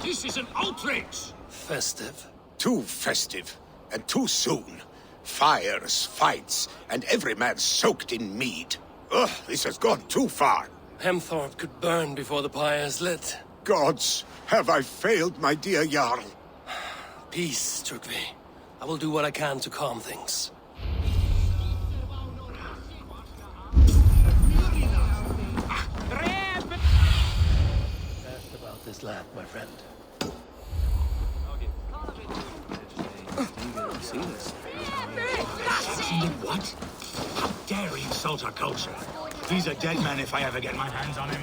This is an outrage! Festive. Too festive, and too soon. Fires, fights, and every man soaked in mead. Ugh, this has gone too far. Hemthorpe could burn before the pyre's lit. Gods, have I failed my dear Jarl? Peace, Trugvi. I will do what I can to calm things. Ask about this land, my friend. See this? What? How dare he insult our culture? He's a dead man if I ever get my hands on him.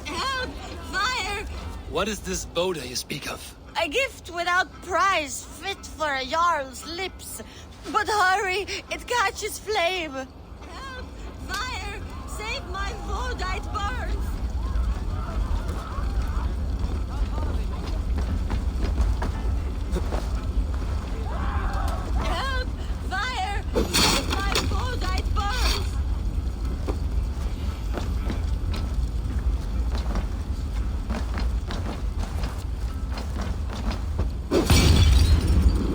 Help! Fire! What is this Boda you speak of? A gift without price, fit for a Jarl's lips. But hurry, it catches flame. Help! Fire! Save my Vodite burns! Help! Fire! Save my Vodite burns!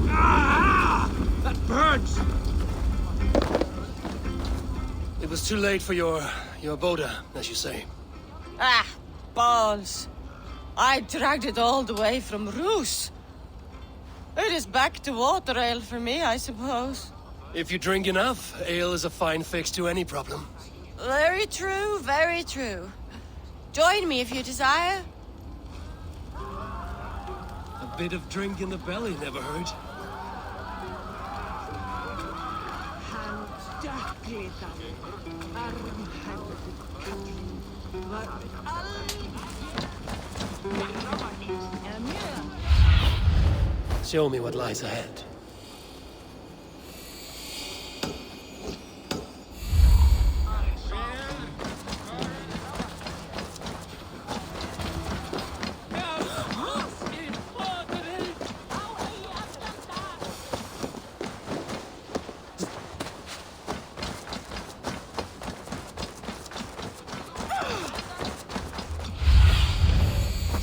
Ah! That burns! It was too late for your Boda, as you say. Ah, balls. I dragged it all the way from Roos. It is back to water ale for me, I suppose. If you drink enough, ale is a fine fix to any problem. Very true, very true. Join me if you desire. A bit of drink in the belly never hurt. Show me what lies ahead.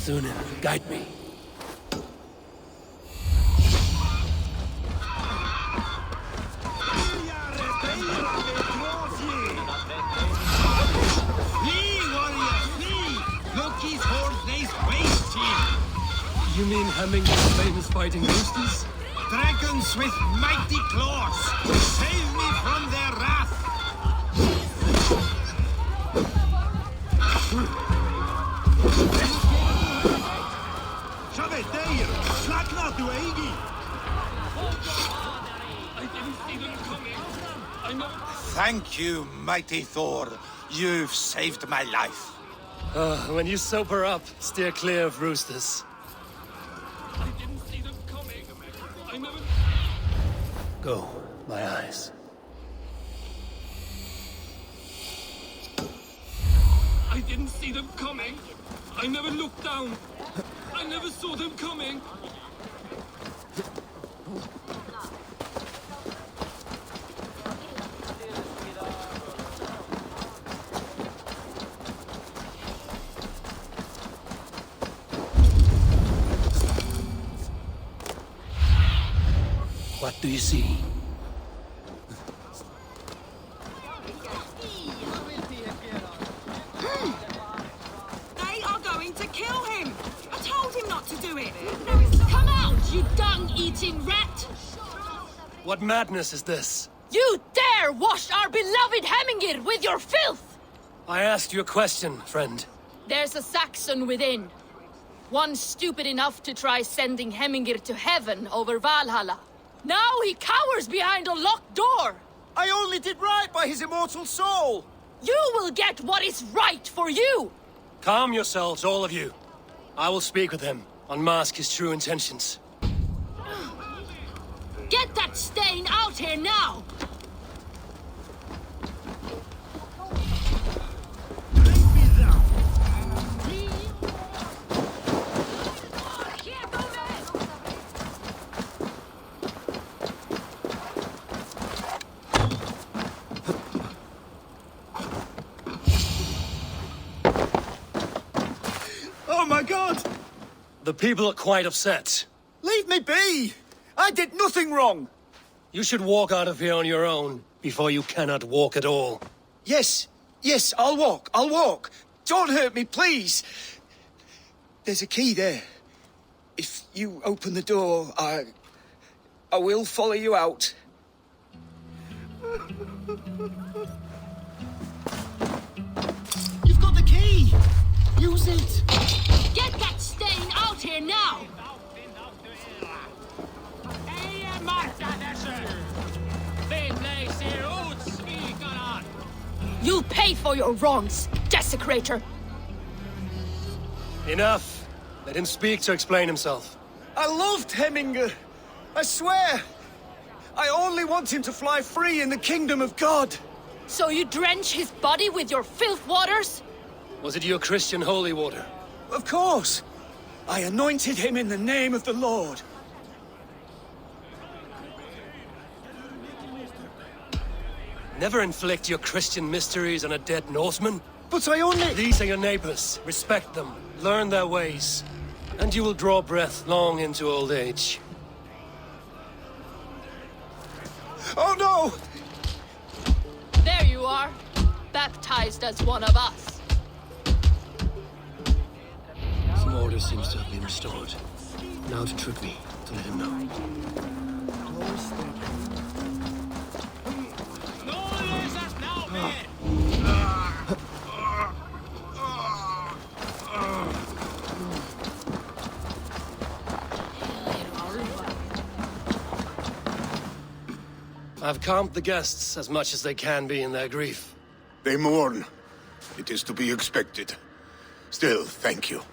Sunan, guide me. You mean Hemming's famous fighting roosters? Dragons with mighty claws! Save me from their wrath! Shove it there! Slack not to Aegi! I didn't see them coming. Thank you, mighty Thor. You've saved my life. When you sober up, steer clear of roosters. I didn't see them coming. I never... Go, my eyes. I didn't see them coming. I never looked down. I never saw them coming. What do you see? They are going to kill him! I told him not to do it! Come out, you dung-eating rat! What madness is this? You dare wash our beloved Hemmingir with your filth! I asked you a question, friend. There's a Saxon within. One stupid enough to try sending Hemmingir to heaven over Valhalla. Now he cowers behind a locked door! I only did right by his immortal soul! You will get what is right for you! Calm yourselves, all of you. I will speak with him, unmask his true intentions. Get that stain out here now! God! The people are quite upset. Leave me be! I did nothing wrong! You should walk out of here on your own before you cannot walk at all. Yes, I'll walk. Don't hurt me, please. There's a key there. If you open the door, I will follow you out. You've got the key! Use it! Get that stain out here now! You'll pay for your wrongs, desecrator! Enough. Let him speak to explain himself. I loved Hemminger. I swear. I only want him to fly free in the kingdom of God. So you drench his body with your filth waters? Was it your Christian holy water? Of course. I anointed him in the name of the Lord. Never inflict your Christian mysteries on a dead Norseman. But I only... These are your neighbors. Respect them. Learn their ways. And you will draw breath long into old age. Oh no! There you are, baptized as one of us. Some order seems to have been restored. Now to Trygve, to let him know. I've calmed the guests as much as they can be in their grief. They mourn. It is to be expected. Still, thank you.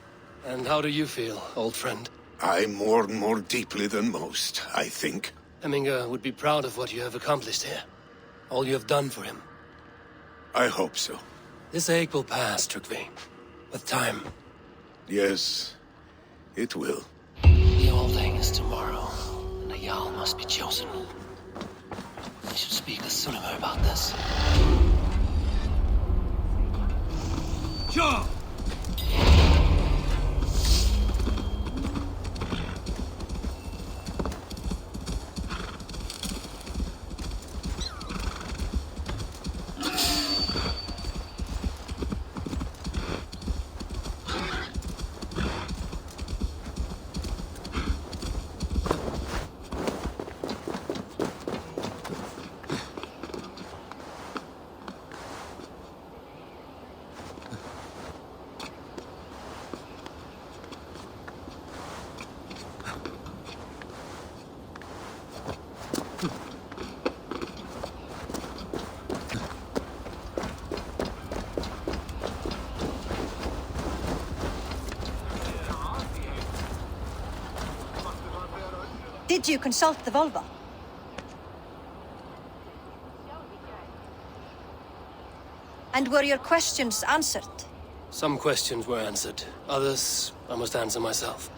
And how do you feel, old friend? I mourn more deeply than most, I think. Hemminger would be proud of what you have accomplished here. All you have done for him. I hope so. This ache will pass, Trygve. With time. Yes, it will. The Althing is tomorrow, and a Jarl must be chosen. I should speak to Sunnema about this. Sure! Did you consult the Volva? And were your questions answered? Some questions were answered. Others, I must answer myself.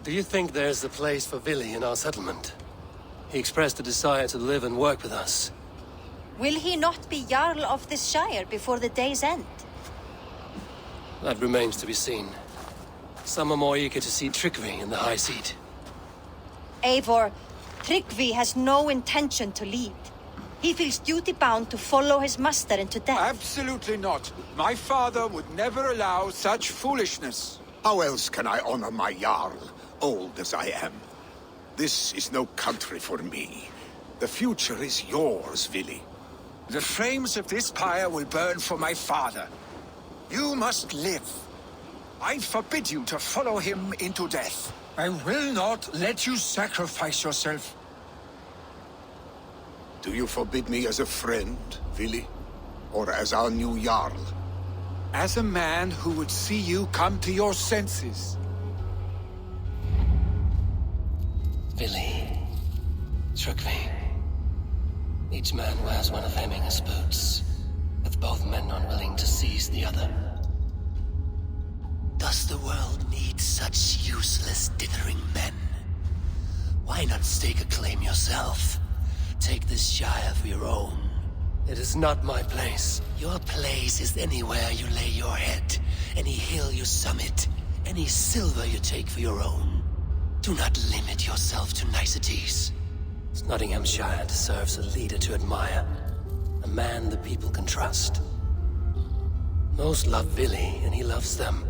Do you think there's a place for Vili in our settlement? He expressed a desire to live and work with us. Will he not be Jarl of this shire before the day's end? That remains to be seen. Some are more eager to see Trygve in the high seat. Eivor, Trygve has no intention to lead. He feels duty-bound to follow his master into death. Absolutely not. My father would never allow such foolishness. How else can I honor my Jarl, old as I am? This is no country for me. The future is yours, Vili. The flames of this pyre will burn for my father. You must live. I forbid you to follow him into death. I will not let you sacrifice yourself. Do you forbid me as a friend, Vili? Or as our new Jarl? As a man who would see you come to your senses. Vili. Trygve. Each man wears one of Hemminger's boots, with both men unwilling to seize the other. Does the world need such useless, dithering men? Why not stake a claim yourself? take this Shire for your own. It is not my place. Your place is anywhere you lay your head, any hill you summit, any silver you take for your own. Do not limit yourself to niceties. Nottinghamshire deserves a leader to admire, a man the people can trust. Most love Billy, and he loves them,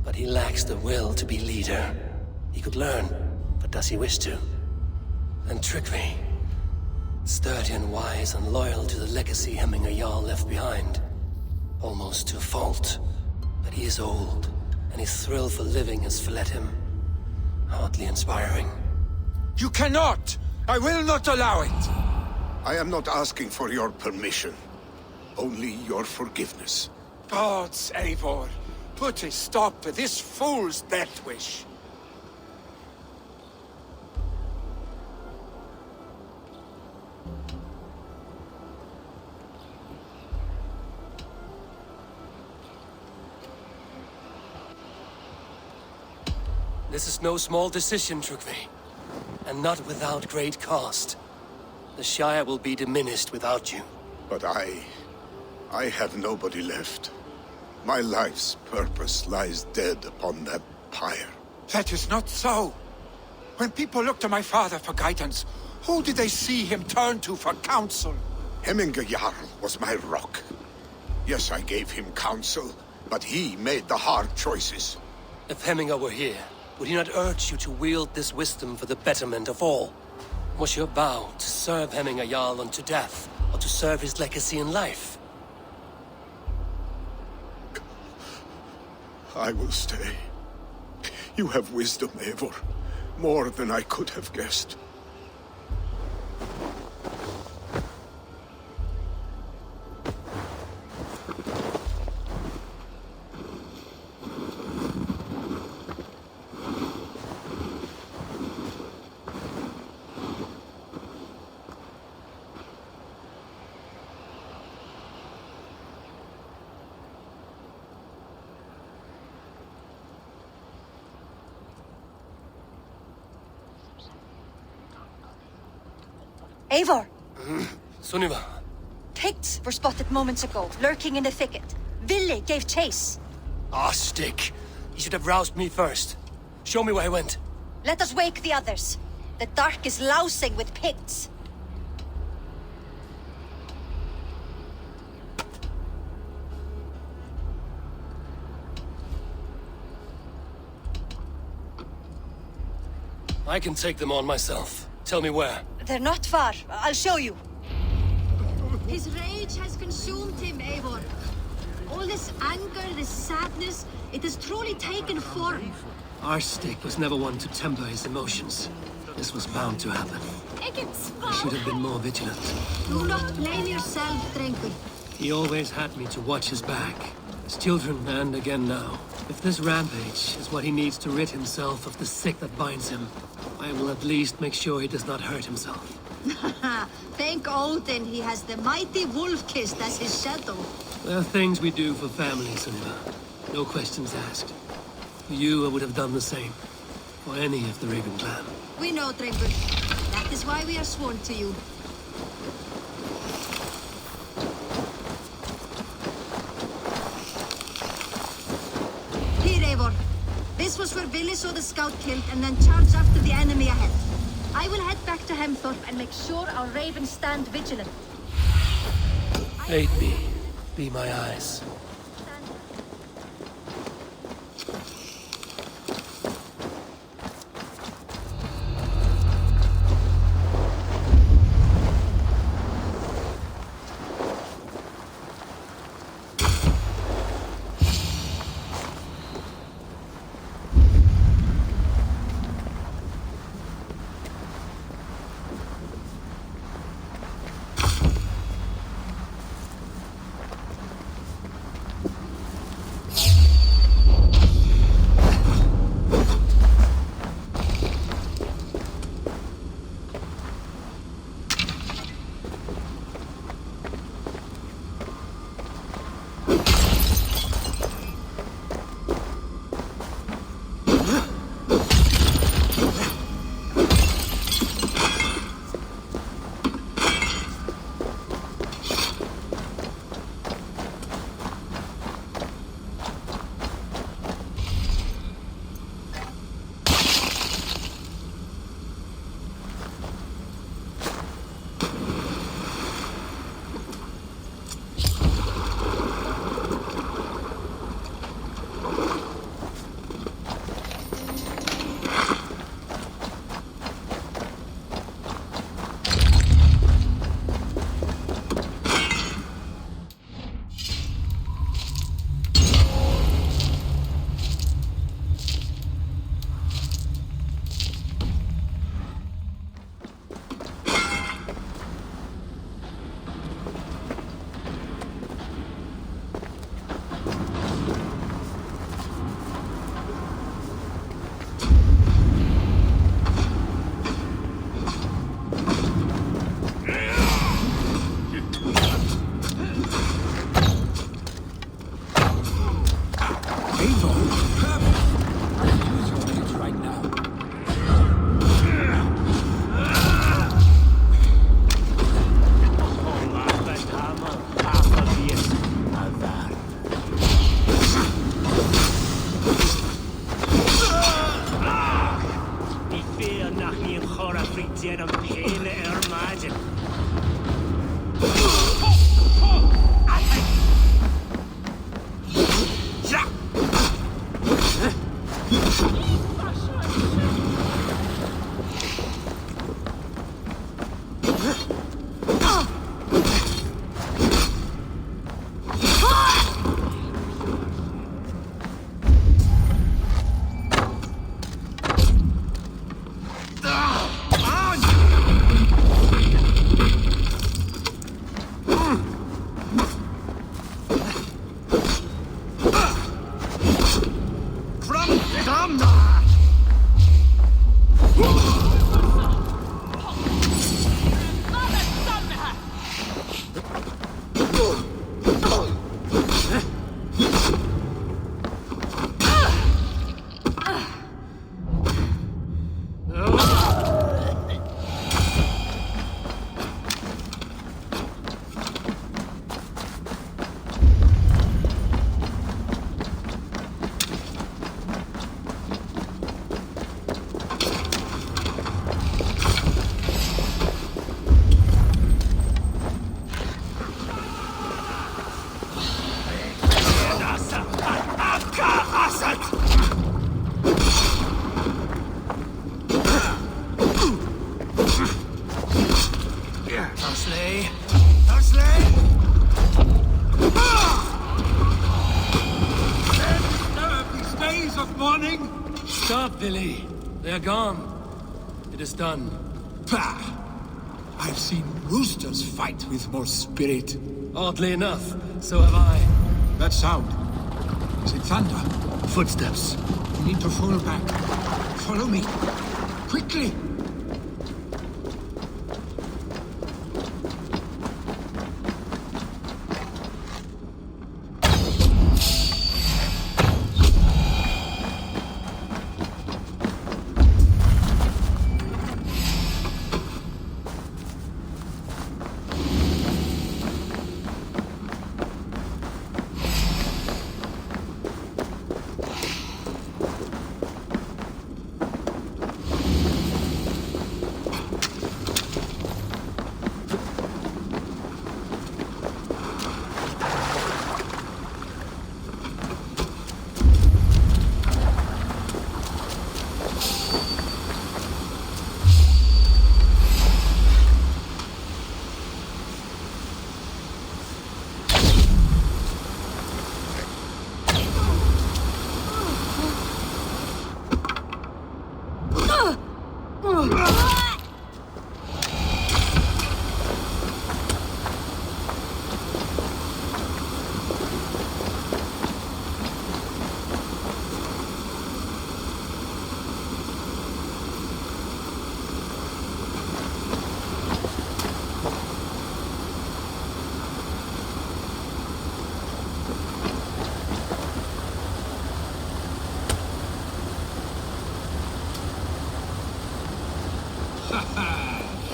but he lacks the will to be leader. He could learn, but does he wish to? And Trickery, sturdy and wise and loyal to the legacy Hemminger Jarl left behind. Almost to a fault, but he is old, and his thrill for living has fled him. Hardly inspiring. You cannot! I will not allow it! I am not asking for your permission, only your forgiveness. Gods, Eivor, put a stop to this fool's death wish. This is no small decision, Trugvi, and not without great cost. The Shire will be diminished without you. But I have nobody left. My life's purpose lies dead upon that pyre. That is not so. When people look to my father for guidance, who did they see him turn to for counsel? Hemminger Jarl was my rock. Yes, I gave him counsel, but he made the hard choices. If Hemminger were here, would he not urge you to wield this wisdom for the betterment of all? Was your vow to serve Hemminger Jarl unto death, or to serve his legacy in life? I will stay. You have wisdom, Eivor. More than I could have guessed. Eivor! Sunniva! Picts were spotted moments ago, lurking in the thicket. Ville gave chase. Ah, stick! You should have roused me first. Show me where he went. Let us wake the others. The dark is lousing with Picts. I can take them on myself. Tell me where. They're not far. I'll show you. His rage has consumed him, Eivor. All this anger, this sadness, it has truly taken form. Our stick was never one to temper his emotions. This was bound to happen. I should have been more vigilant. Do not blame yourself, Drengur. He always had me to watch his back. As children, and again now. If this rampage is what he needs to rid himself of the sick that binds him, I will at least make sure he does not hurt himself. Thank Odin he has the mighty Wolf-Kissed as his shadow. There are things we do for family, Sunniva. No questions asked. For you, I would have done the same. For any of the Raven clan. We know, Drengur. That is why we are sworn to you. Here, Eivor. This was where Billy saw the scout killed and then charged after the enemy ahead. I will head back to Hemthorpe and make sure our ravens stand vigilant. Aid me. Be my eyes. Fritjer om hele Ermagen. Ja! Stop, Billy. They're gone. It is done. Pah! I've seen roosters fight with more spirit. Oddly enough, so have I. That sound. Is it thunder? Footsteps. We need to fall back. Follow me. Quickly!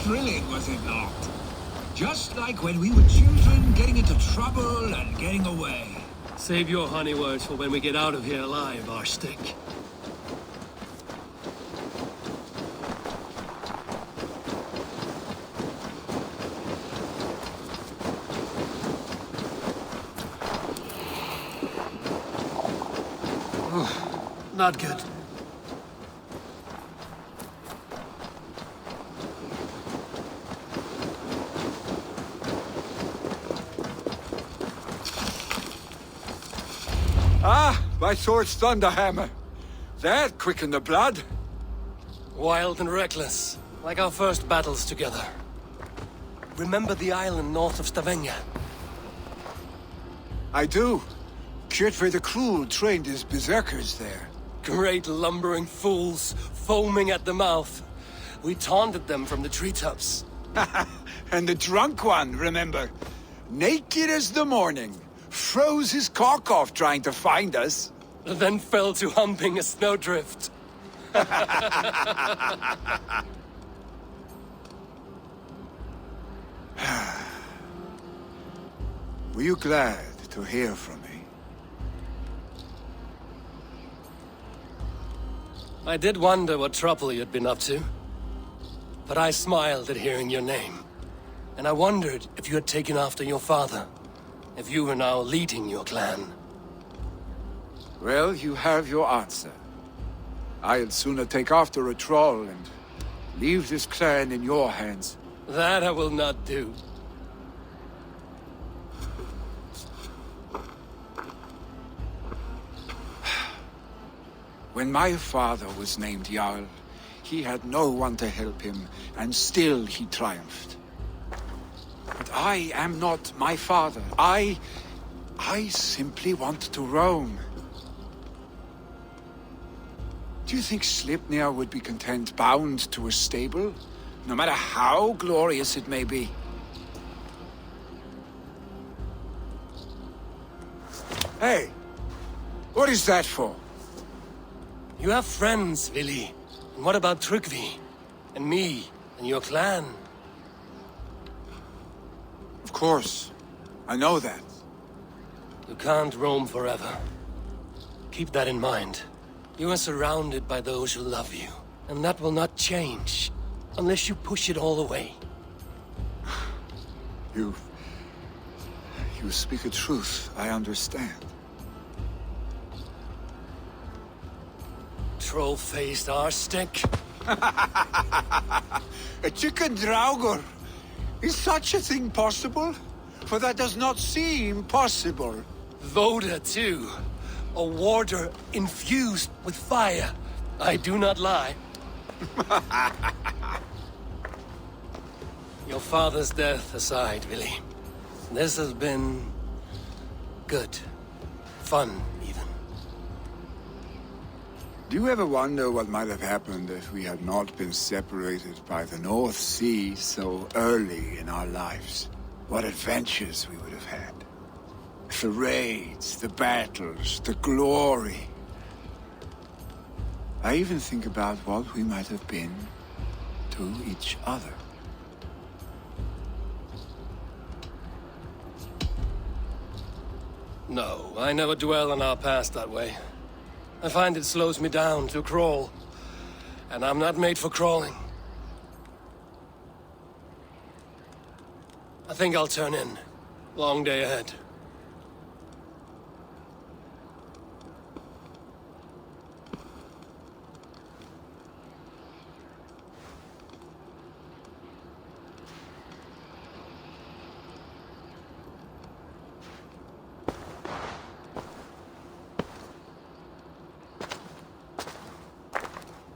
Thrilling, was it not? Just like when we were children, getting into trouble and getting away. Save your honey words for when we get out of here alive, Arstick. Not good. Ah, my sword's thunderhammer. That quickened the blood. Wild and reckless, like our first battles together. Remember the island north of Stavanger? I do. Kjotve the Cruel trained his berserkers there. Great lumbering fools, foaming at the mouth. We taunted them from the treetops. And the drunk one, remember? Naked as the morning. Froze his cock off trying to find us. And then fell to humping a snowdrift. Were you glad to hear from me? I did wonder what trouble you'd been up to. but I smiled at hearing your name. And I wondered if you had taken after your father. If you were now leading your clan. Well, you have your answer. I'd sooner take after a troll and leave this clan in your hands. That I will not do. When my father was named Jarl, he had no one to help him, and still he triumphed. But I am not my father. I simply want to roam. Do you think Sleipnir would be content bound to a stable, no matter how glorious it may be? Hey, what is that for? You have friends, Vili. And what about Tryggvi? And me? And your clan? Of course, I know that. You can't roam forever. Keep that in mind. You are surrounded by those who love you. And that will not change, unless you push it all away. You speak a truth, I understand. Troll-faced arstick. A chicken draugr. Is such a thing possible? For that does not seem possible. Voda, too. A warder infused with fire. I do not lie. Your father's death aside, Vili. This has been... good. Fun, even. Do you ever wonder what might have happened if we had not been separated by the North Sea so early in our lives? What adventures we would have had. The raids, the battles, the glory. I even think about what we might have been to each other. No, I never dwell on our past that way. I find it slows me down to crawl. And I'm not made for crawling. I think I'll turn in. Long day ahead.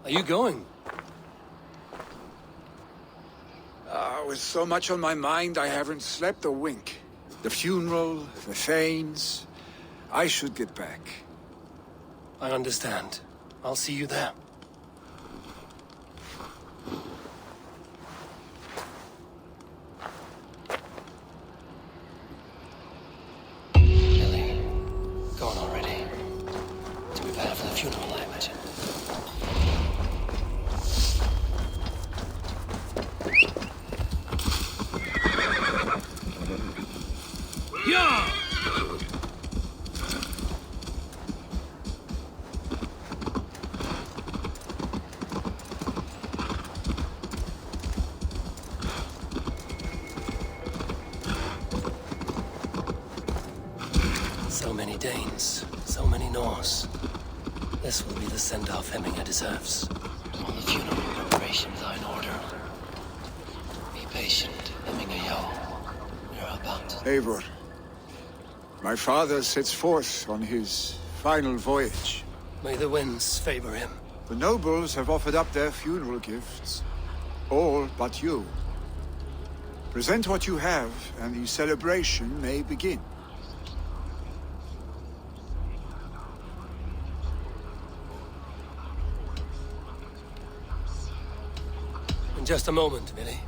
Are you going? With so much on my mind, I haven't slept a wink. The funeral, the Thanes. I should get back. I understand. I'll see you there. Billy, gone already. To prepare for the funeral, I imagine. Yeah! So many Danes, so many Norse. This will be the send-off Hemminger deserves. All the funeral preparations are in order. Be patient, Hemminger Jarl. You're about to... Eivor, my father sets forth on his final voyage. May the winds favor him. The nobles have offered up their funeral gifts. All but you. Present what you have, and the celebration may begin. In just a moment, Billy.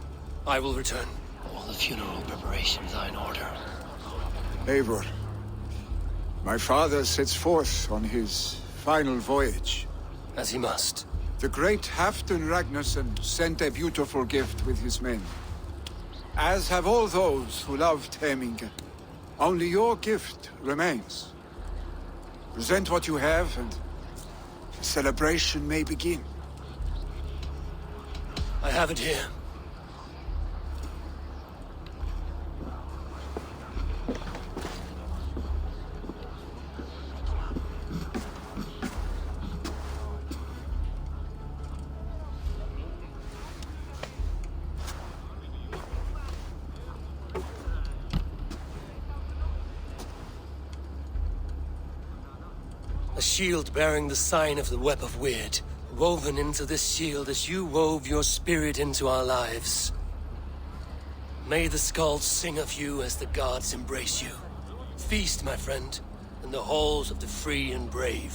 I will return. All the funeral preparations are in order. Eivor, my father sets forth on his final voyage. As he must. The great Halfdan Ragnarsson sent a beautiful gift with his men. As have all those who loved Hemminger. Only your gift remains. Present what you have, and the celebration may begin. I have it here. A shield bearing the sign of the Web of Weird. Woven into this shield as you wove your spirit into our lives. May the skulls sing of you as the gods embrace you. Feast, my friend, in the halls of the free and brave.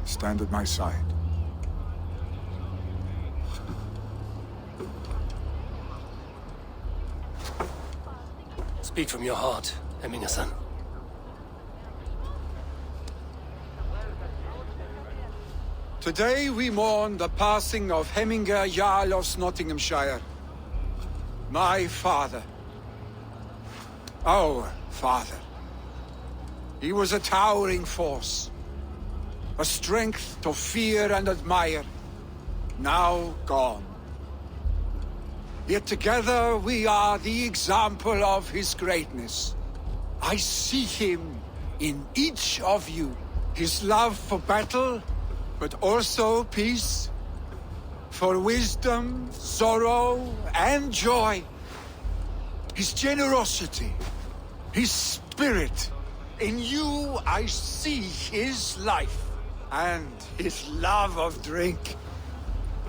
Stand at my side. Speak from your heart, Hemmingerson. Today we mourn the passing of Hemminger Jarl of Nottinghamshire. My father. Our father. He was a towering force. A strength to fear and admire. Now gone. Yet together we are the example of his greatness. I see him in each of you. His love for battle, but also peace. For wisdom, sorrow, and joy. His generosity, his spirit. In you I see his life, and his love of drink.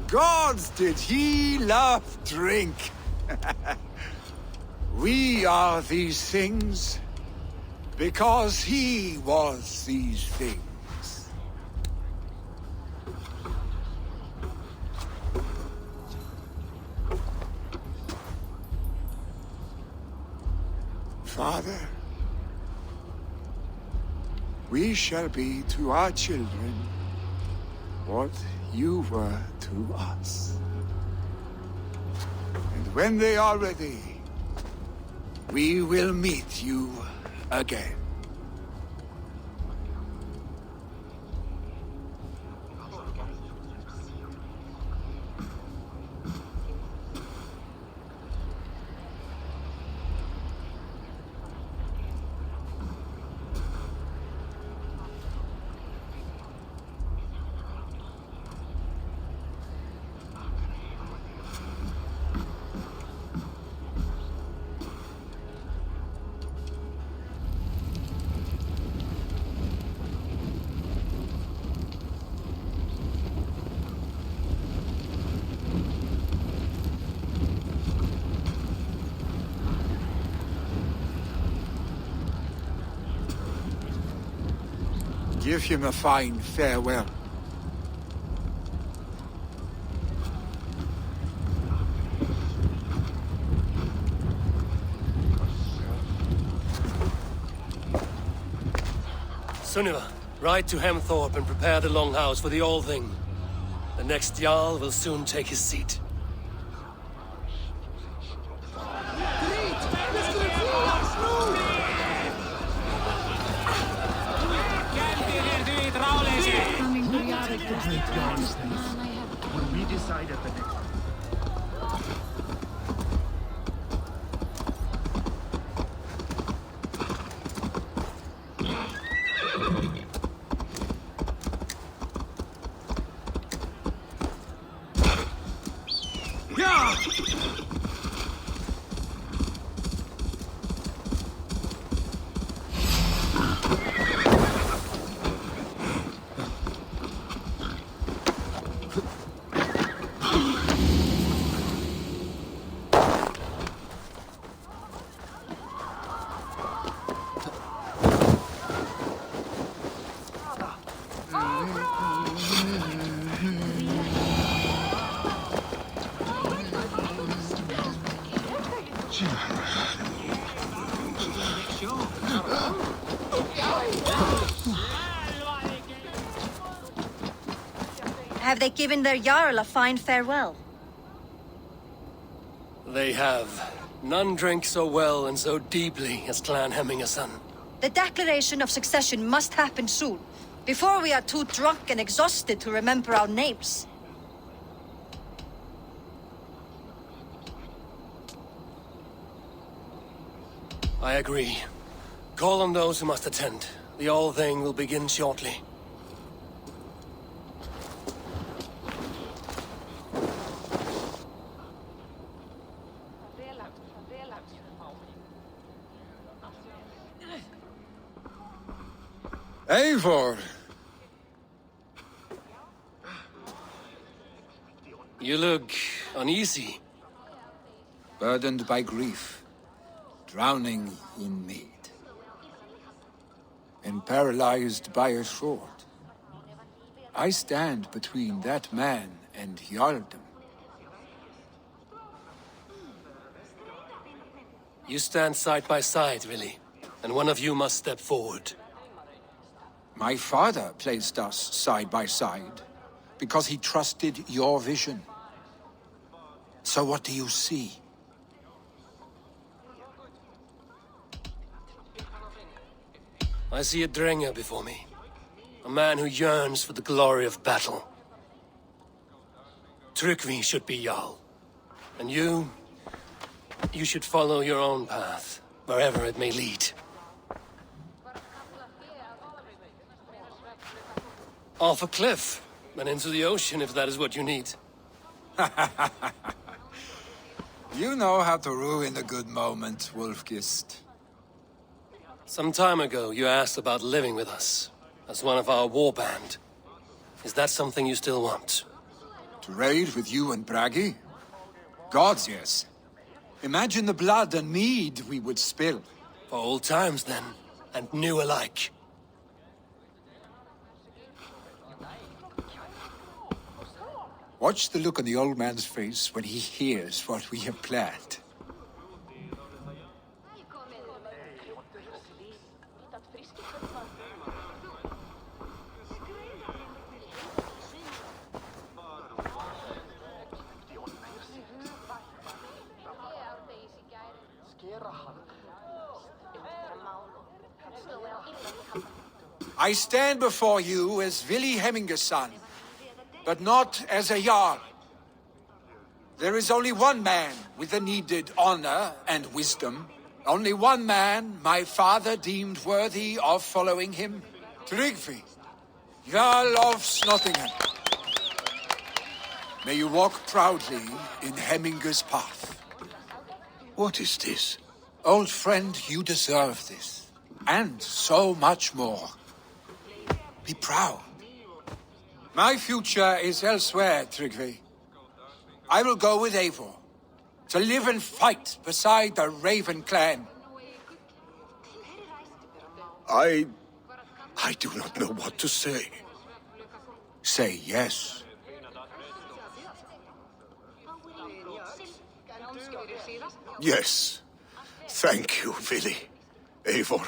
Gods, did he love drink! We are these things because he was these things. Father, we shall be to our children what you were to us. And when they are ready, we will meet you again. Give him a fine farewell. Sunniva, ride to Hemthorpe and prepare the Longhouse for the All-Thing. The next Jarl will soon take his seat. When we decide at the next... Have they given their Jarl a fine farewell? They have. None drink so well and so deeply as Clan Hemmingerson. The declaration of succession must happen soon. Before we are too drunk and exhausted to remember our names. I agree. Call on those who must attend. The whole thing will begin shortly. Eivor! You look uneasy. Burdened by grief, drowning in mead, and paralyzed by a sword. I stand between that man and Jarldom. You stand side by side, really, and one of you must step forward. My father placed us side by side because he trusted your vision. So what do you see? I see a Drenger before me. A man who yearns for the glory of battle. Tryggvi should be Jarl. And you should follow your own path, wherever it may lead. Off a cliff, and into the ocean if that is what you need. You know how to ruin a good moment, Wolfgist. Some time ago, you asked about living with us, as one of our war band. Is that something you still want? To raid with you and Bragi? Gods, yes. Imagine the blood and mead we would spill. For old times, then, and new alike. Watch the look on the old man's face when he hears what we have planned. I stand before you as Vili Hemminger's son, but not as a Jarl. There is only one man with the needed honor and wisdom. Only one man my father deemed worthy of following him. Tryggvi, Jarl of Snottingham. May you walk proudly in Hemminger's path. What is this? Old friend, you deserve this. And so much more. Be proud. My future is elsewhere, Tryggvi. I will go with Eivor, to live and fight beside the Raven clan. I do not know what to say. Say yes. Yes. Thank you, Vili. Eivor.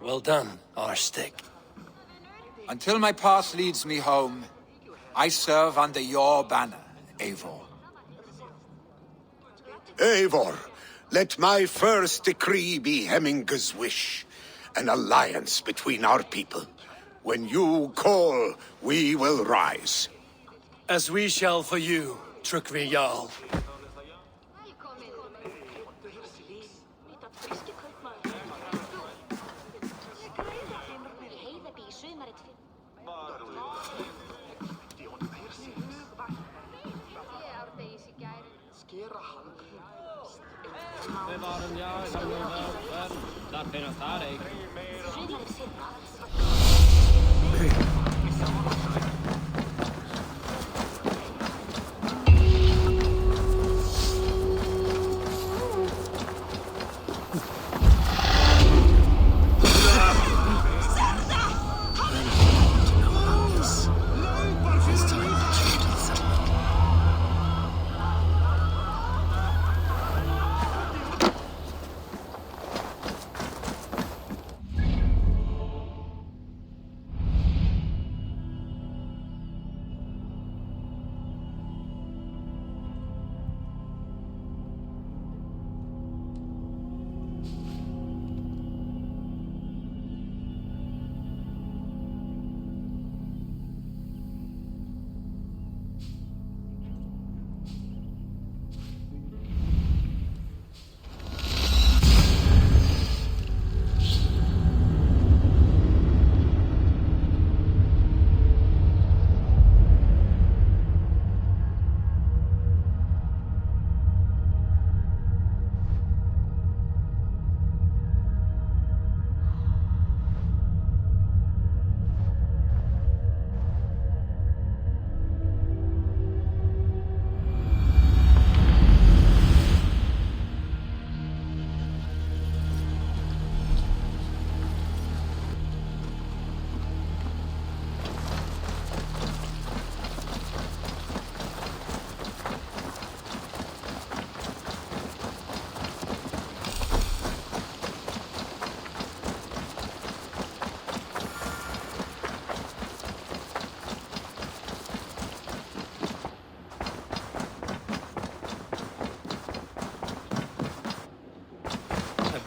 Well done, Arstig. Until my path leads me home, I serve under your banner, Eivor. Eivor, let my first decree be Hemminger's wish. An alliance between our people. When you call, we will rise. As we shall for you, Tryggvi Jarl.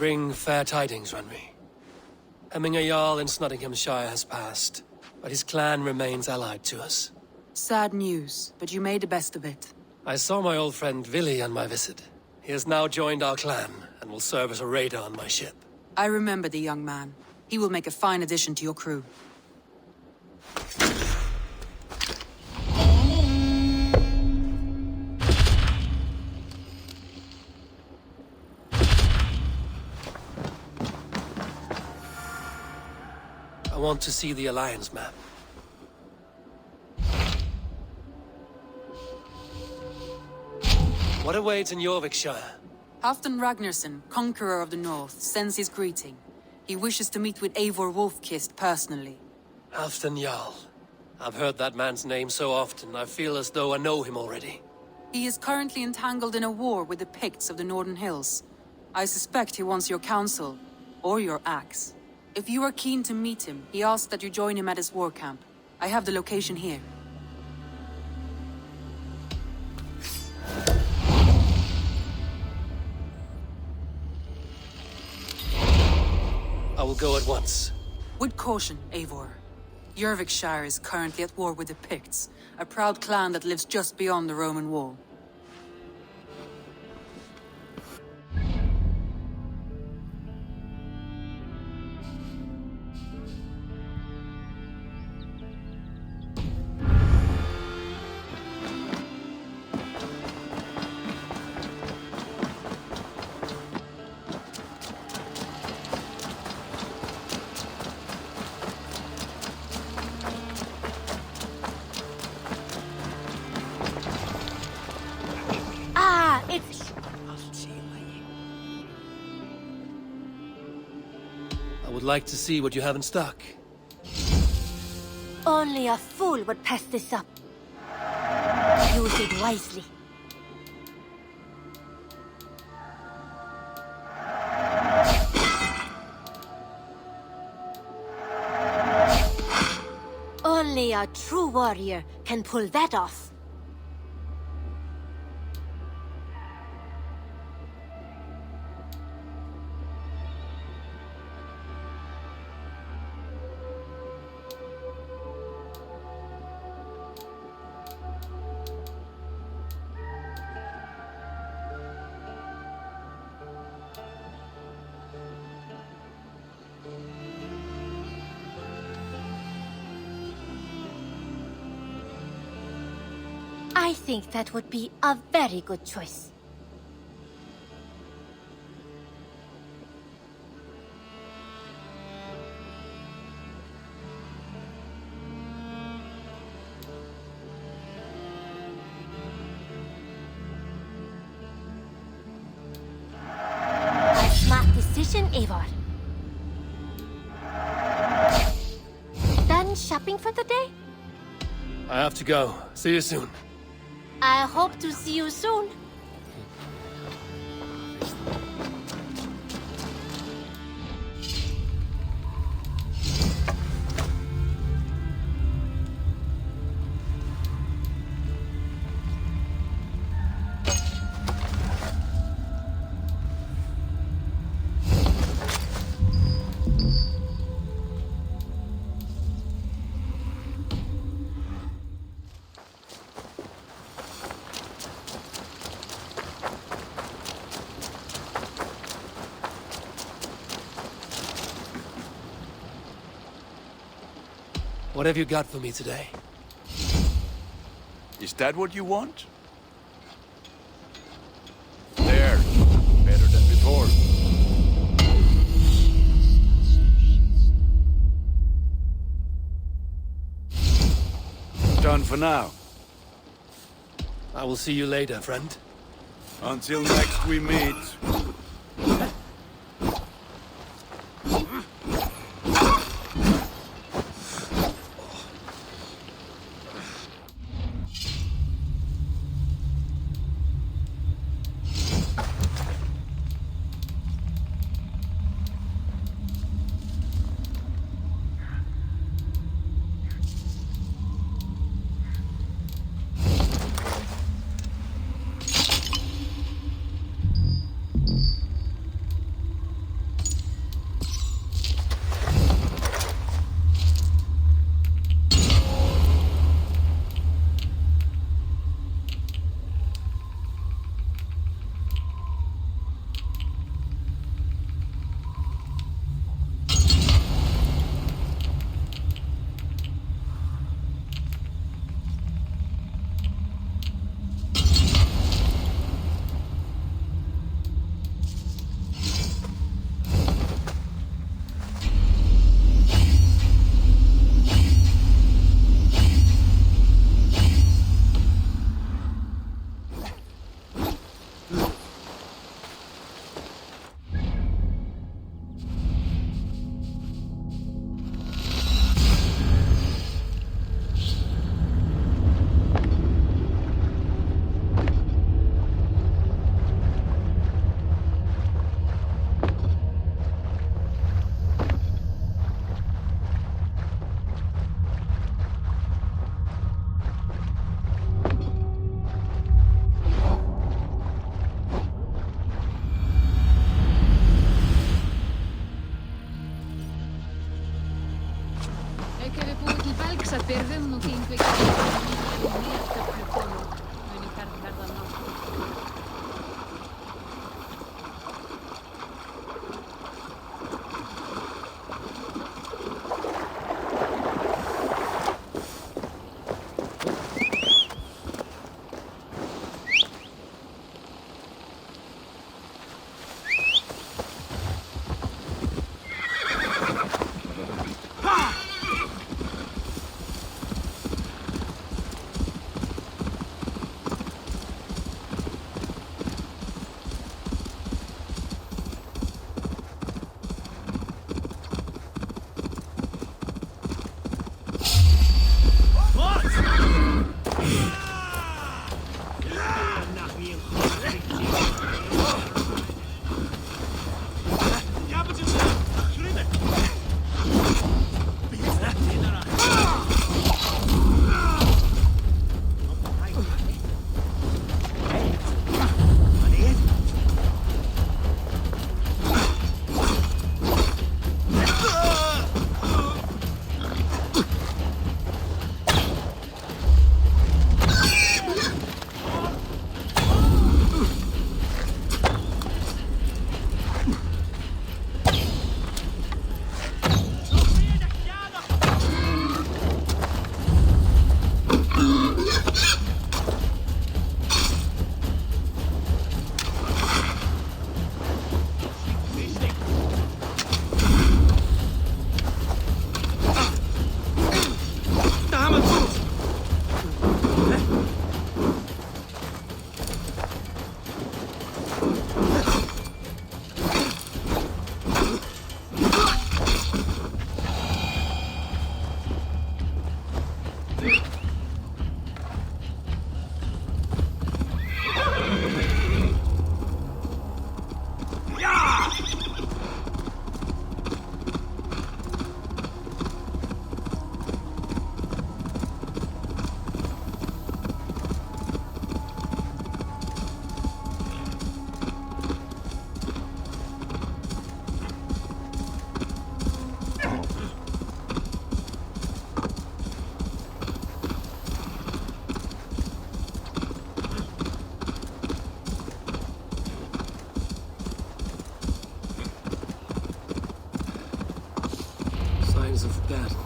bring fair tidings, Runry. Hemminger Jarl in Nottinghamshire has passed, but his clan remains allied to us. Sad news, but you made the best of it. I saw my old friend Villy on my visit. He has now joined our clan, and will serve as a raider on my ship. I remember the young man. He will make a fine addition to your crew. I want to see the Alliance map. What awaits in Jorvikshire? Halfdan Ragnarsson, Conqueror of the North, sends his greeting. He wishes to meet with Eivor Wolfkist personally. Halfdan Jarl. I've heard that man's name so often, I feel as though I know him already. He is currently entangled in a war with the Picts of the Northern Hills. I suspect he wants your counsel, or your axe. If you are keen to meet him, he asks that you join him at his war camp. I have the location here. I will go at once. With caution, Eivor. Jorvikshire is currently at war with the Picts, a proud clan that lives just beyond the Roman wall. I would like to see what you have in stock. Only a fool would pass this up. Use it wisely. Only a true warrior can pull that off. I think that would be a very good choice. A smart decision, Eivor. Done shopping for the day? I have to go. See you soon. I hope to see you soon. What have you got for me today? Is that what you want? There. Better than before. Done for now. I will see you later, friend. Until next we meet. Ei kävi puhut välksät pervemmukin kvekkiä miettä meni kärkärdan Of battle.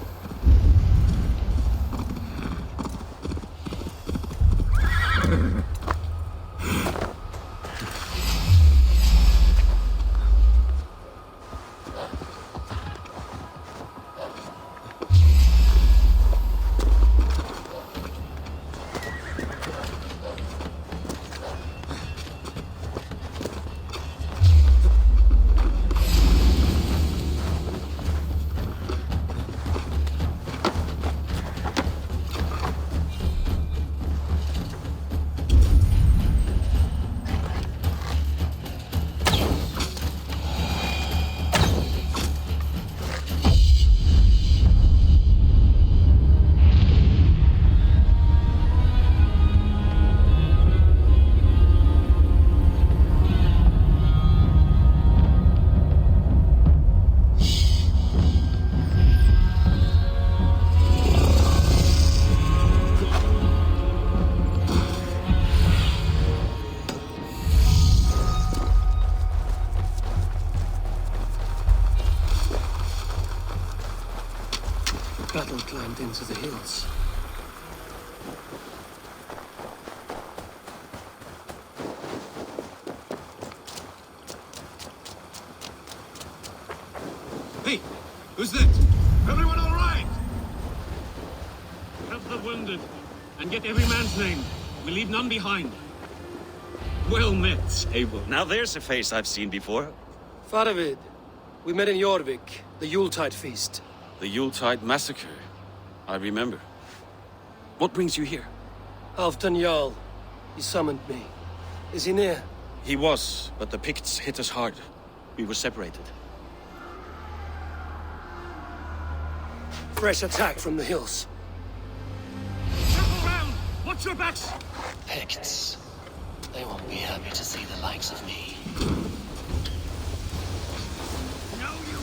Battle climbed into the hills. Hey, who's that? Everyone all right? Help the wounded, and get every man's name. We leave none behind. Well met, Abel. Now there's a face I've seen before. Faravid, we met in Jorvik, the Yuletide feast. The Yuletide massacre. I remember. What brings you here? Halfdan Jarl. He summoned me. Is he near? He was, but the Picts hit us hard. We were separated. Fresh attack from the hills. Circle round! Watch your backs! Picts. They won't be happy to see the likes of me. No, you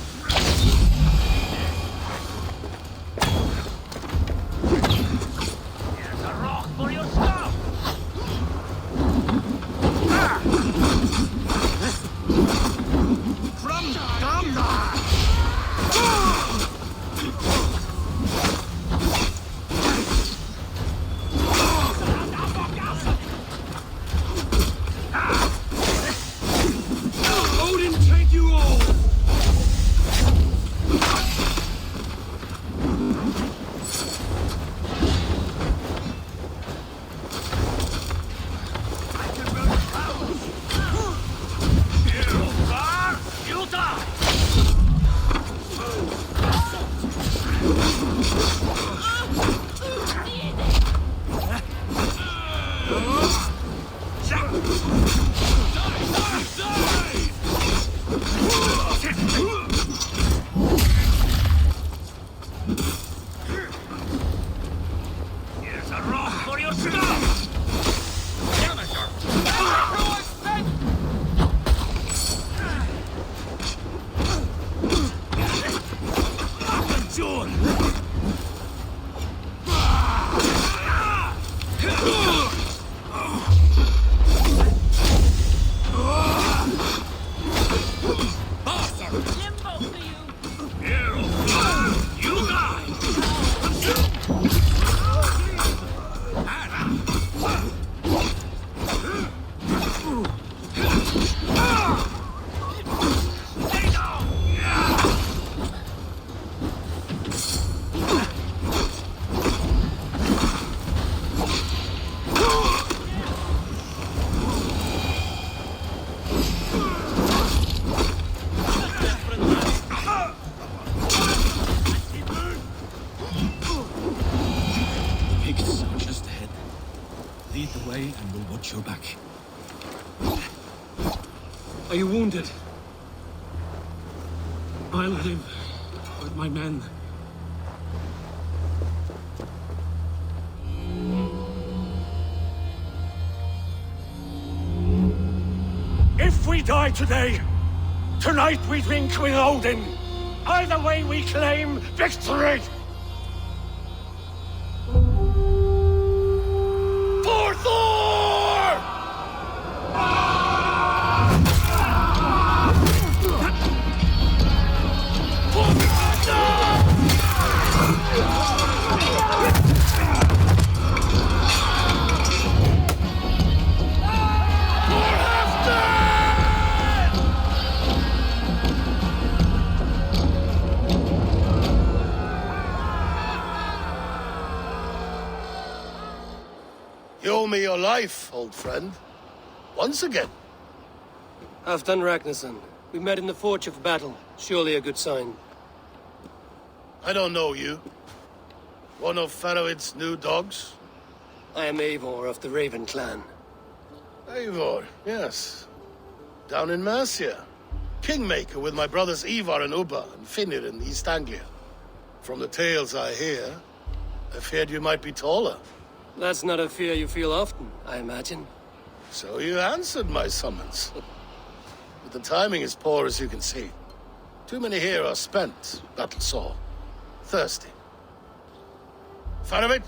Here's a rock for your stuff! Lead the way and we'll watch your back. Are you wounded? I'll live with my men. If we die today, tonight we drink with Odin. Either way we claim victory! For Thor! You owe me your life, old friend. Once again. Halfdan Ragnarsson. We met in the Forge of Battle. Surely a good sign. I don't know you. One of Faroid's new dogs? I am Eivor of the Raven clan. Eivor, yes. Down in Mercia. Kingmaker with my brothers Ivar and Ubba and Finnr in East Anglia. From the tales I hear, I feared you might be taller. That's not a fear you feel often, I imagine. So you answered my summons. But the timing is poor, as you can see. Too many here are spent, battle-sore, thirsty. Faroid,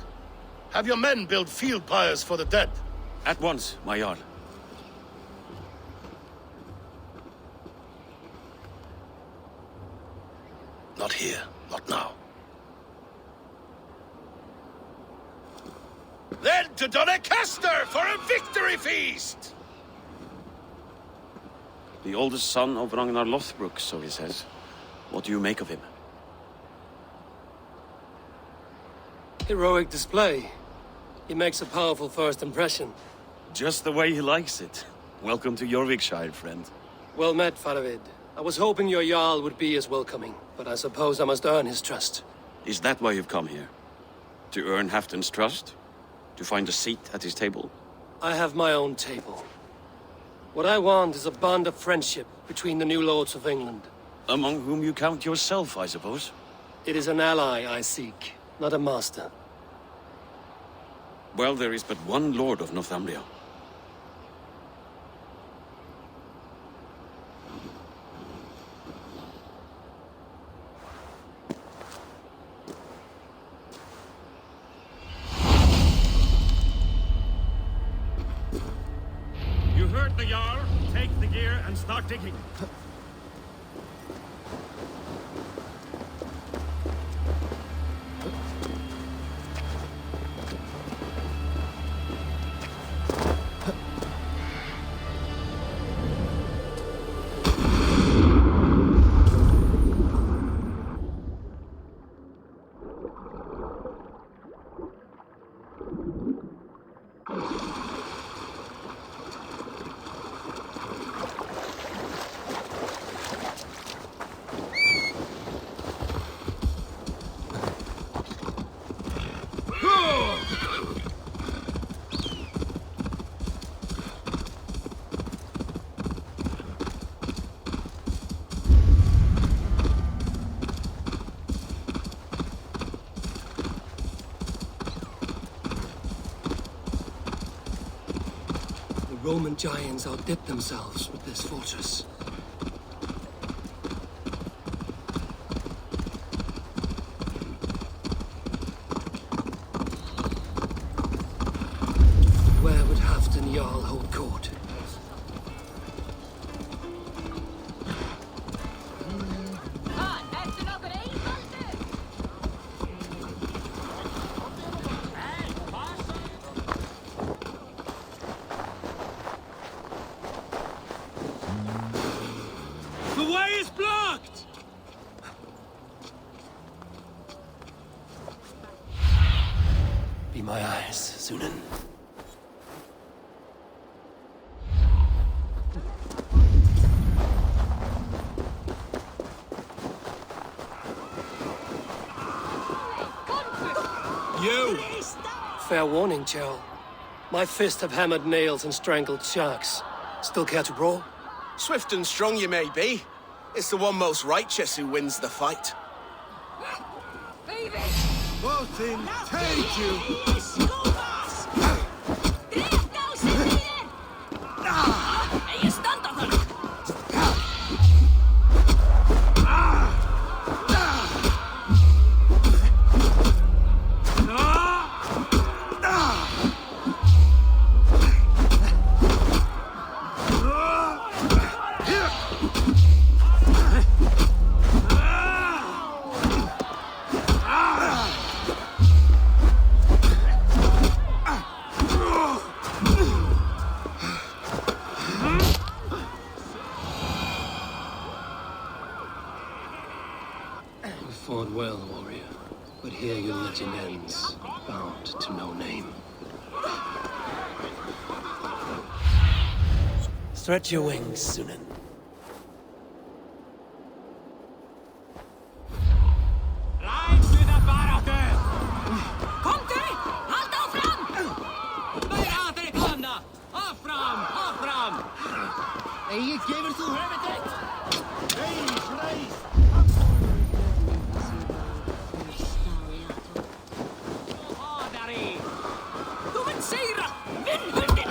have your men build field pyres for the dead. At once, my Jarl. Not here, not now. Then to Doncaster for a victory feast! The oldest son of Ragnar Lothbrok, so he says. What do you make of him? Heroic display. He makes a powerful first impression. Just the way he likes it. Welcome to Jorvikshire, friend. Well met, Faroid. I was hoping your Jarl would be as welcoming, but I suppose I must earn his trust. Is that why you've come here? To earn Halfdan's trust? To find a seat at his table? I have my own table. What I want is a bond of friendship between the new lords of England. Among whom you count yourself, I suppose? It is an ally I seek, not a master. Well, there is but one lord of Northumbria. You heard the Jarl. Take the gear and start digging. Roman giants outdid themselves with this fortress. Where would Halfdan Jarl hold court? The way is blocked! Be my eyes, Sunan. You! Fair warning, Jarl. My fists have hammered nails and strangled sharks. Still care to brawl? Swift and strong you may be. It's the one most righteous who wins the fight. Voting, take you! You fought well, warrior. But here your legend ends, bound to no name. Stretch your wings, Sunan. Ég gefur þú höfuð þitt! Reis, reis! Þú mun sigra! Vinn hundin!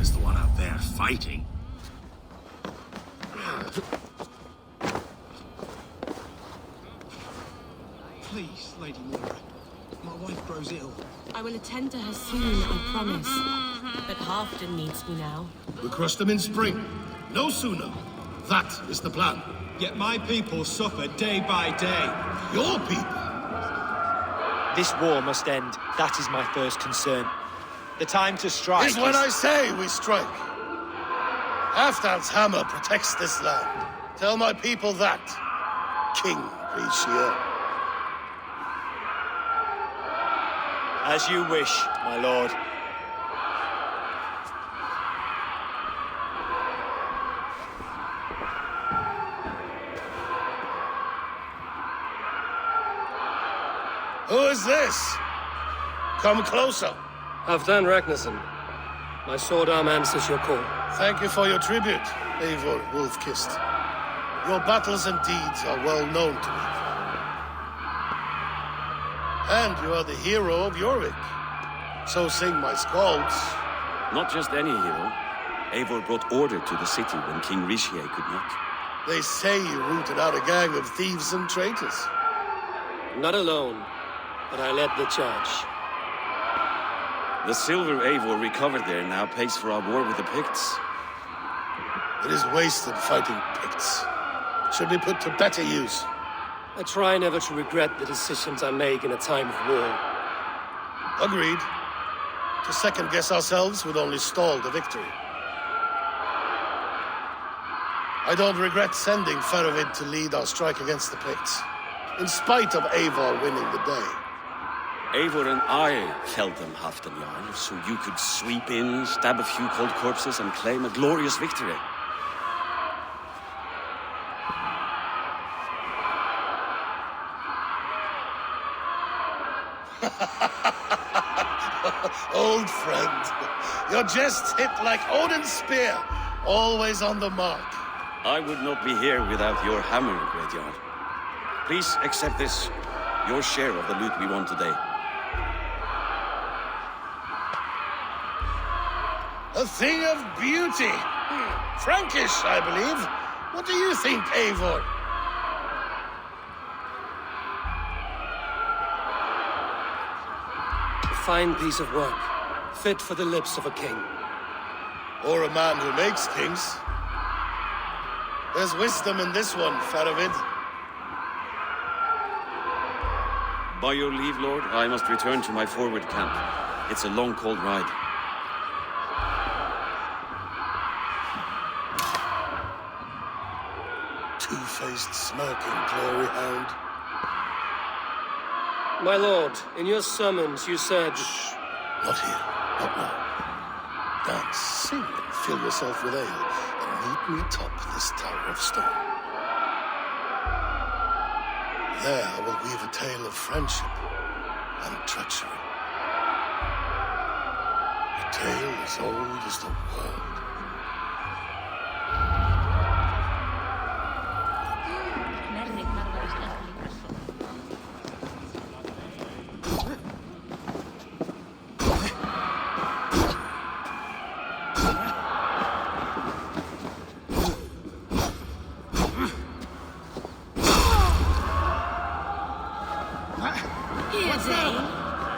Is the one out there fighting. Please, Lady Mora. My wife grows ill. I will attend to her soon, I promise. But Halfdan needs me now. We crush them in spring. No sooner. That is the plan. Yet my people suffer day by day. Your people? This war must end. That is my first concern. The time to strike is when I say we strike. Halfdan's hammer protects this land. Tell my people that, King Rishia. As you wish, my lord. Who is this? Come closer. Halfdan Ragnarsson. My sword arm answers your call. Thank you for your tribute, Eivor Wolf-Kissed. Your battles and deeds are well known to me. And you are the hero of Jorvik. So sing my skalds. Not just any hero. Eivor brought order to the city when King Rishie could not. They say you rooted out a gang of thieves and traitors. Not alone, but I led the charge. The silver Eivor recovered there now pays for our war with the Picts. It is wasted fighting Picts. Should be put to better use. I try never to regret the decisions I make in a time of war. Agreed. To second-guess ourselves would only stall the victory. I don't regret sending Faravid to lead our strike against the Picts, in spite of Eivor winning the day. Eivor and I felled them, Halfdan Jarl, so you could sweep in, stab a few cold corpses, and claim a glorious victory. Old friend, your jests hit like Odin's spear, always on the mark. I would not be here without your hammer, Great Jarl. Please accept this, your share of the loot we won today. A thing of beauty. Frankish, I believe. What do you think, Eivor? A fine piece of work, fit for the lips of a king. Or a man who makes kings. There's wisdom in this one, Faravid. By your leave, Lord, I must return to my forward camp. It's a long, cold ride. Two-faced, smirking glory hound. My lord, in your sermons you said... Shh. Not here. Not now. Dance, sing, and fill yourself with ale, and meet me atop this tower of stone. There I will weave a tale of friendship and treachery. A tale as old as the world.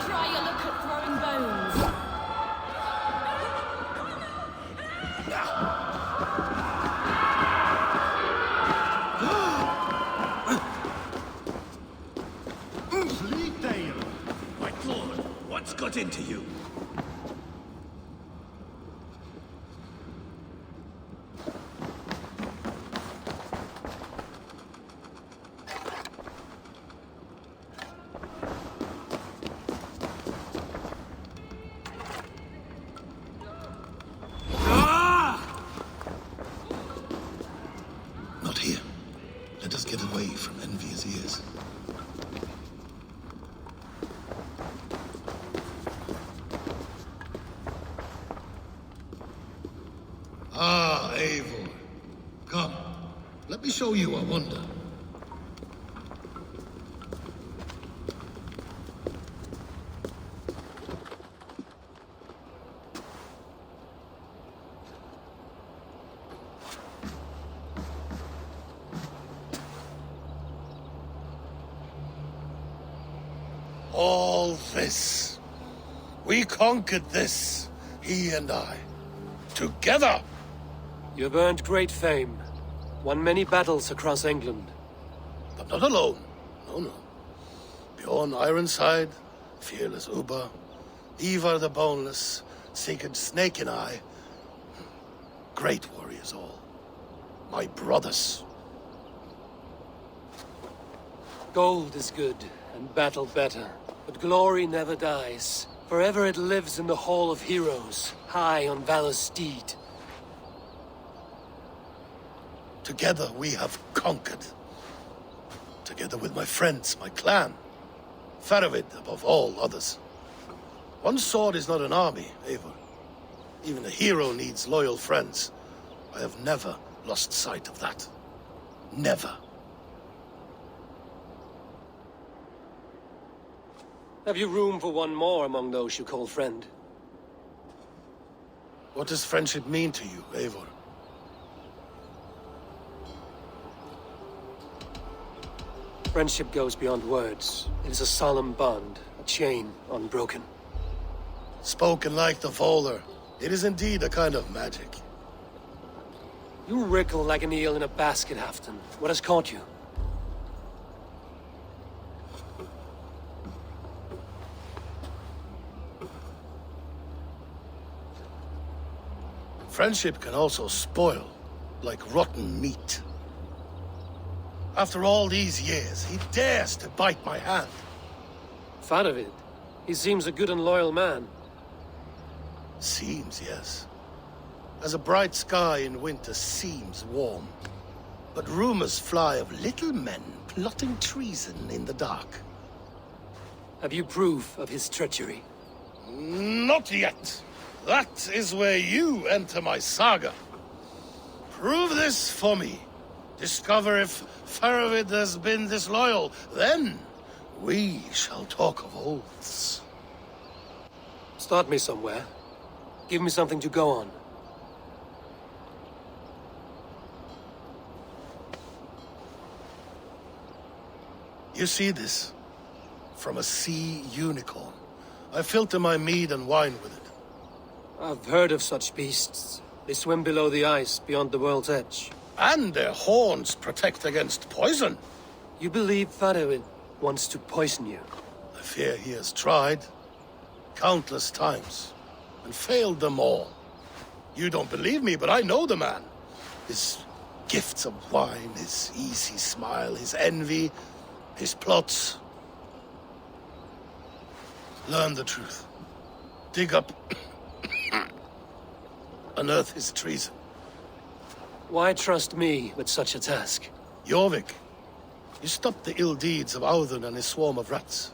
Try your luck at throwing bones. Fleetdale! My lord, what's got into you? Not here. Let us get away from envious ears. Ah, Eivor. Come, let me show you a wonder. All this. We conquered this, he and I. Together! You've earned great fame. Won many battles across England. But not alone. No, no. Bjorn Ironside, fearless Uber, Ivar the Boneless, Sigurd Snake and I. Great warriors all. My brothers. Gold is good, and battle better. But glory never dies. Forever it lives in the Hall of Heroes, high on Valor's steed. Together we have conquered. Together with my friends, my clan. Faravid above all others. One sword is not an army, Eivor. Even a hero needs loyal friends. I have never lost sight of that. Never. Have you room for one more among those you call friend? What does friendship mean to you, Eivor? Friendship goes beyond words. It is a solemn bond, a chain unbroken. Spoken like the Volar, it is indeed a kind of magic. You wrinkle like an eel in a basket, Halfdan. What has caught you? Friendship can also spoil, like rotten meat. After all these years, he dares to bite my hand. Faravid, he seems a good and loyal man. Seems, yes. As a bright sky in winter seems warm. But rumors fly of little men plotting treason in the dark. Have you proof of his treachery? Not yet. That is where you enter my saga. Prove this for me. Discover if Faravid has been disloyal. Then we shall talk of oaths. Start me somewhere. Give me something to go on. You see this? From a sea unicorn. I filter my mead and wine with it. I've heard of such beasts. They swim below the ice, beyond the world's edge. And their horns protect against poison. You believe Faravid wants to poison you? I fear he has tried. Countless times. And failed them all. You don't believe me, but I know the man. His gifts of wine, his easy smile, his envy, his plots. Learn the truth. Dig up... unearth his treason. Why trust me with such a task? Jorvik, you stopped the ill deeds of Audun and his swarm of rats.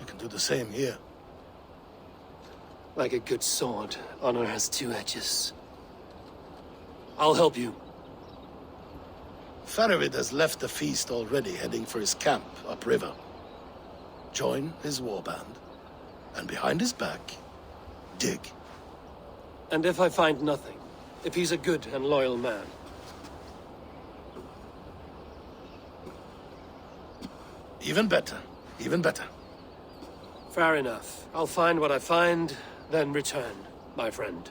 You can do the same here. Like a good sword, honor has two edges. I'll help you. Faravid has left the feast already, heading for his camp upriver. Join his warband, and behind his back, dig. And if I find nothing? If he's a good and loyal man? Even better. Even better. Fair enough. I'll find what I find, then return, my friend.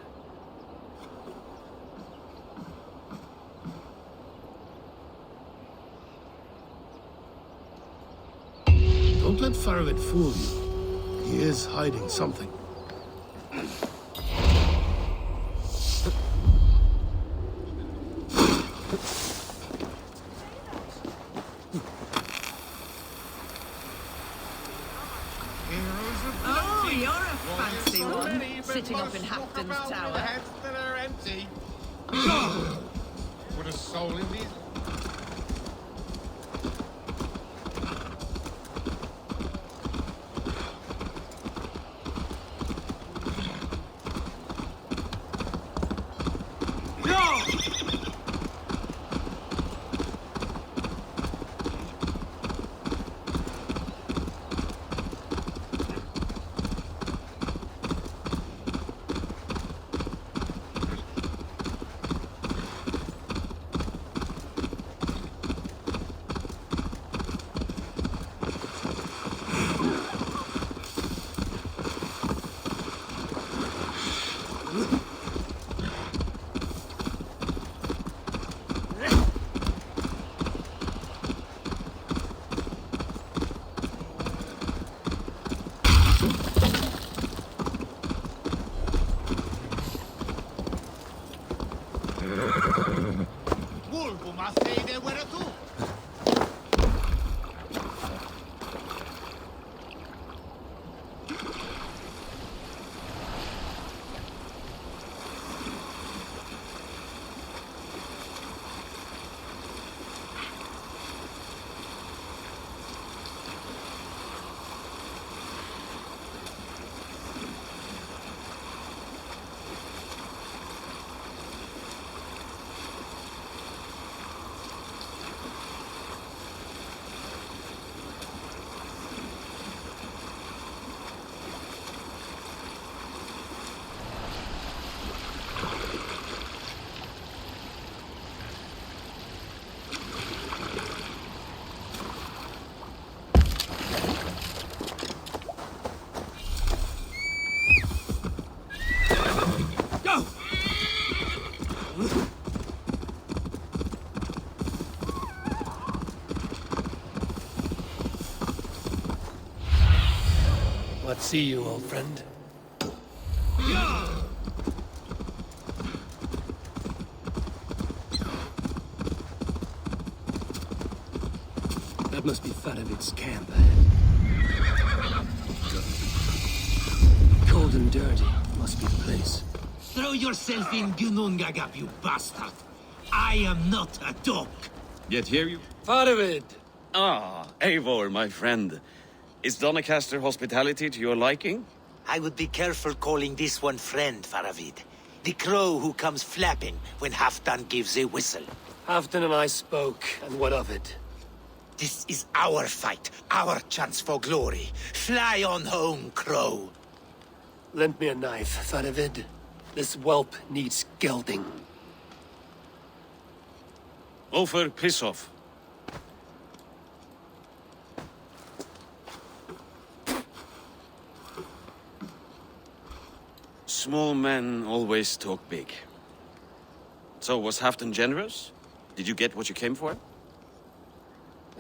Don't let Faravid fool you. He is hiding something. Oh, you're a fancy one, sitting up in Hafton's tower. Put a soul in these. Let's see you, old friend. That must be Faravid's camp. Cold and dirty. Must be the place. Throw yourself in Gunungagap, you bastard! I am not a dog! Yet here you... Faravid! Ah, Eivor, my friend. Is Doncaster hospitality to your liking? I would be careful calling this one friend, Faravid. The crow who comes flapping when Halfdan gives a whistle. Halfdan and I spoke, and what of it? This is our fight, our chance for glory. Fly on home, crow. Lend me a knife, Faravid. This whelp needs gelding. Over, piss off. Small men always talk big. So, was Halfdan generous? Did you get what you came for?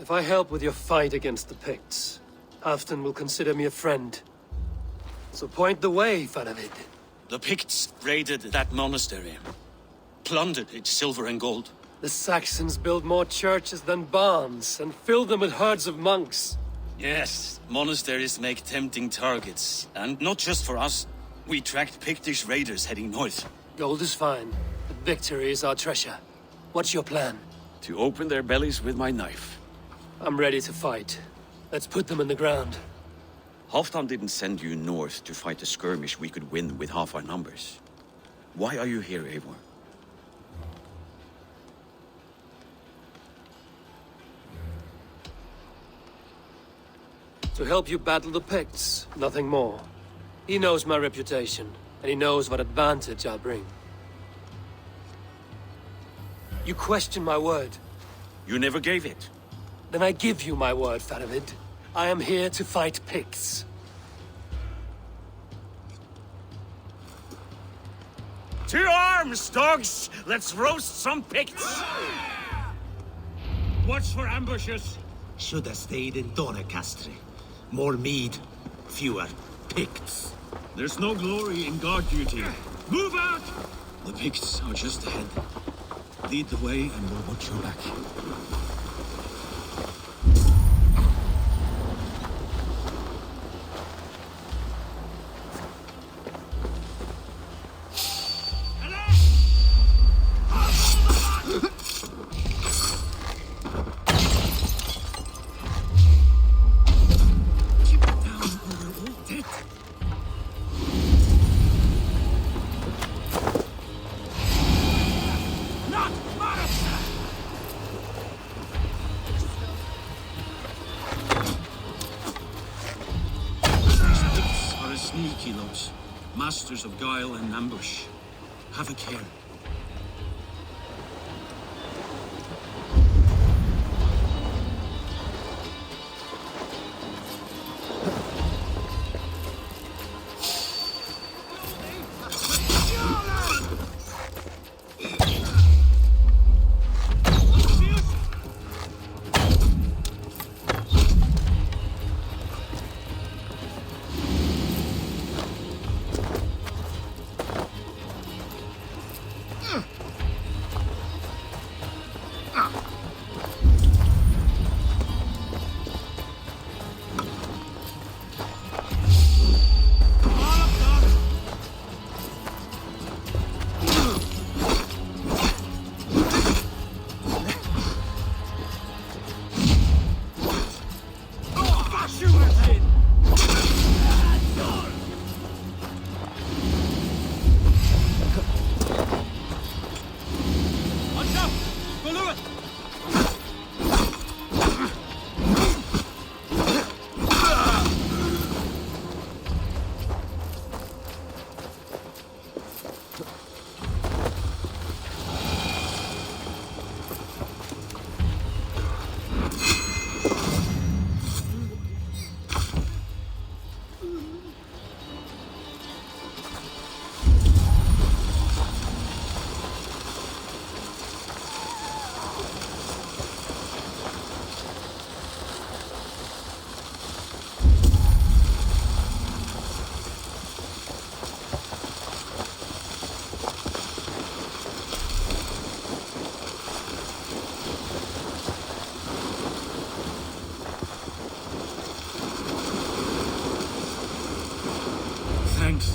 If I help with your fight against the Picts, Halfdan will consider me a friend. So point the way, Faravid. The Picts raided that monastery. Plundered its silver and gold. The Saxons built more churches than barns, and filled them with herds of monks. Yes, monasteries make tempting targets. And not just for us. We tracked Pictish raiders heading north. Gold is fine, but victory is our treasure. What's your plan? To open their bellies with my knife. I'm ready to fight. Let's put them in the ground. Halfdan didn't send you north to fight a skirmish we could win with half our numbers. Why are you here, Eivor? To help you battle the Picts, nothing more. He knows my reputation, and he knows what advantage I'll bring. You question my word. You never gave it. Then I give you my word, Faravid. I am here to fight Picts. To arms, dogs! Let's roast some Picts! Watch for ambushes! Should have stayed in Doncaster. More mead, fewer Picts. There's no glory in guard duty. Move out! The Picts are just ahead. Lead the way and we'll watch your back. Sneaky lots, masters of guile and ambush. Have a care.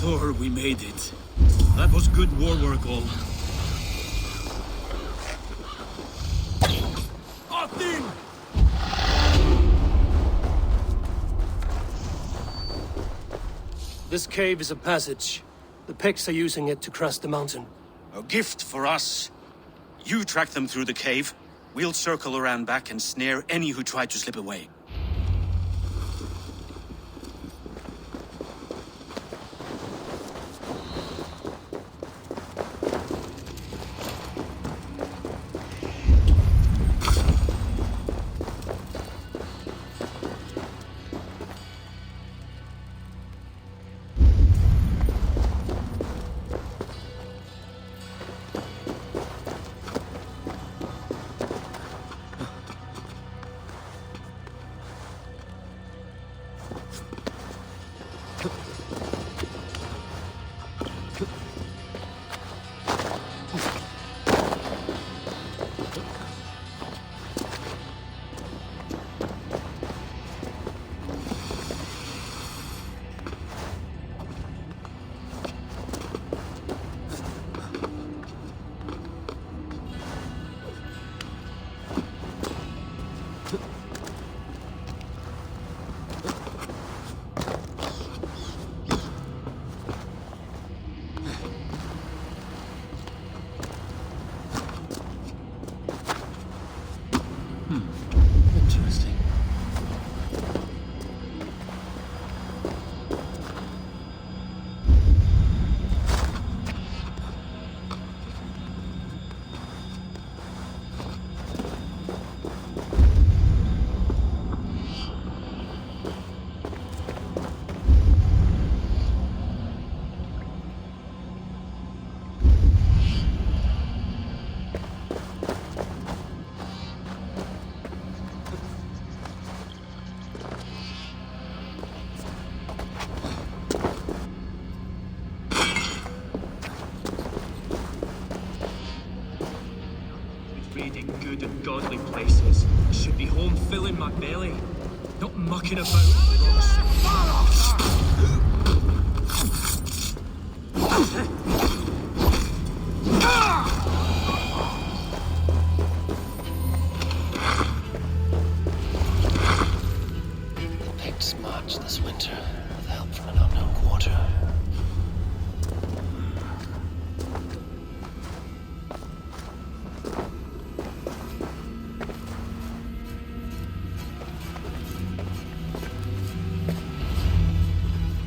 before we made it. That was good war work, all. This cave is a passage. The Picts are using it to cross the mountain. A gift for us. You track them through the cave. We'll circle around back and snare any who try to slip away. Interesting. Raiding good and godly places should be home filling my belly, not mucking about with rocks. The Picts march this winter with help from an unknown quarter.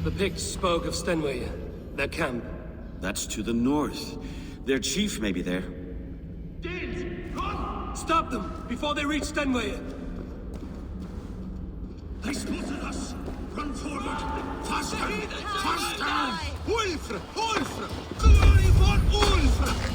The Picts spoke of Stenway, their camp. That's to the north. Their chief may be there. Danes, run! Stop them before they reach Stenway. They spotted us! Run forward! Faster! Faster! Ulfr! Ulfr! Glory for Ulfr!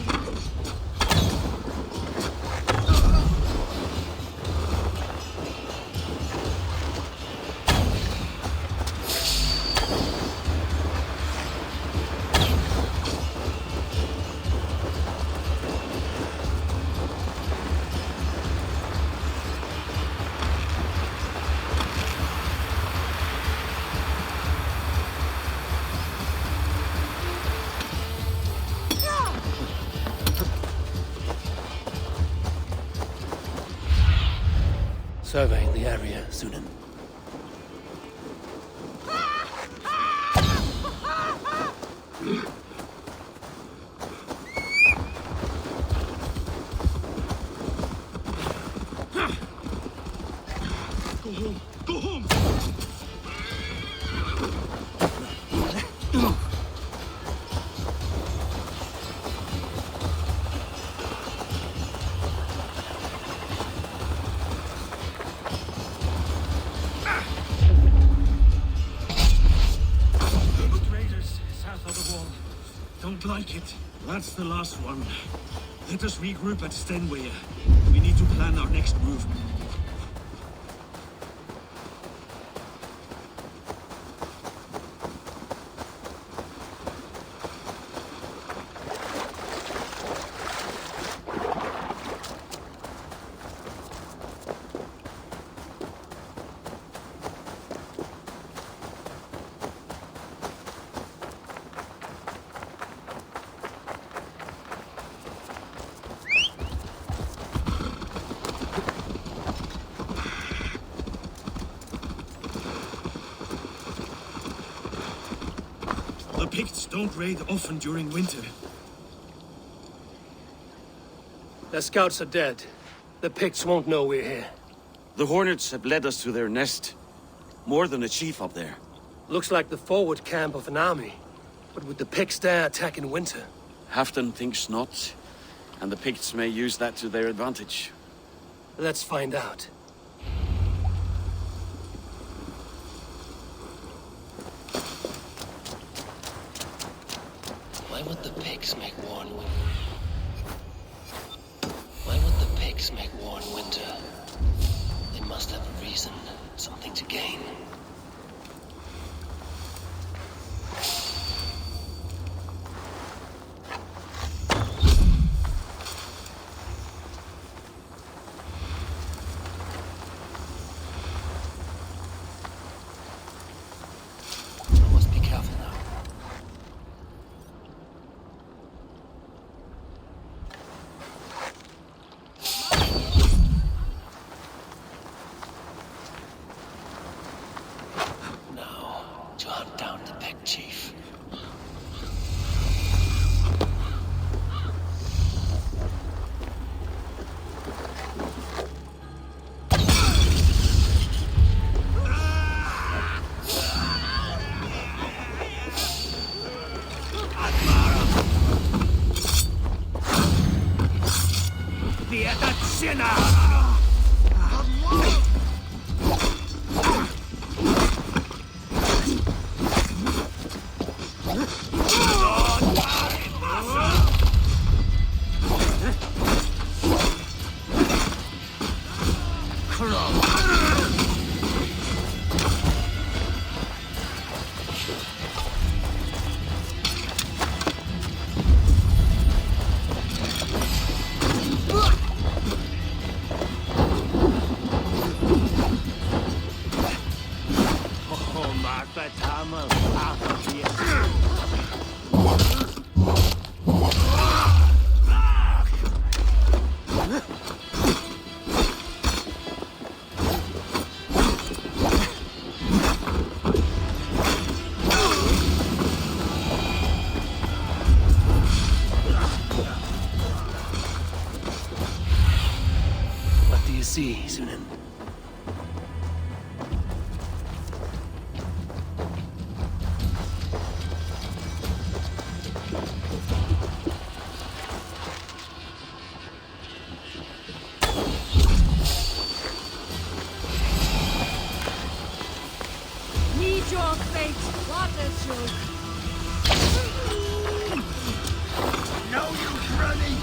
Surveying the area, Sunan. Go home! Go home! Raiders south of the wall. Don't like it. That's the last one. Let us regroup at Stenway. We need to plan our next move. Picts don't raid often during winter. Their scouts are dead. The Picts won't know we're here. The Hornets have led us to their nest. More than a chief up there. Looks like the forward camp of an army. But would the Picts dare attack in winter? Halfdan thinks not. And the Picts may use that to their advantage. Let's find out. Why would the Picts make war in winter? Why would the Picts make war in winter? They must have a reason, something to gain. I must be careful now. To hunt down the Pict Chief. What do you see, Sunan? Meet your fate. What a joke. No use running!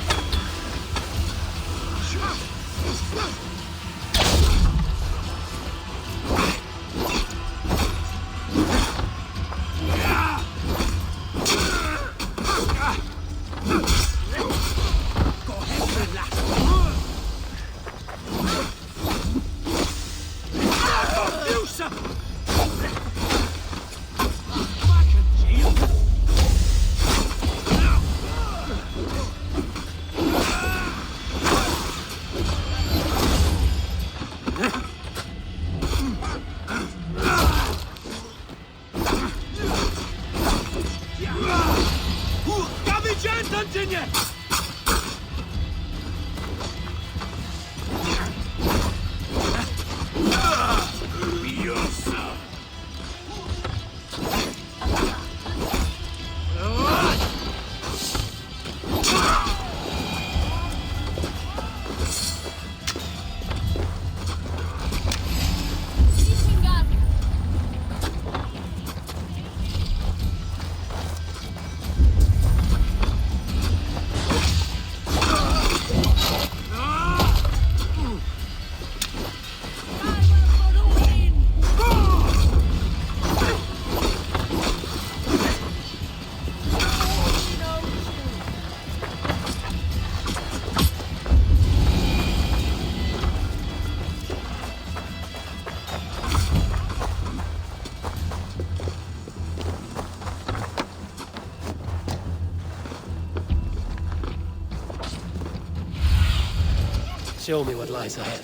Show me what lies ahead.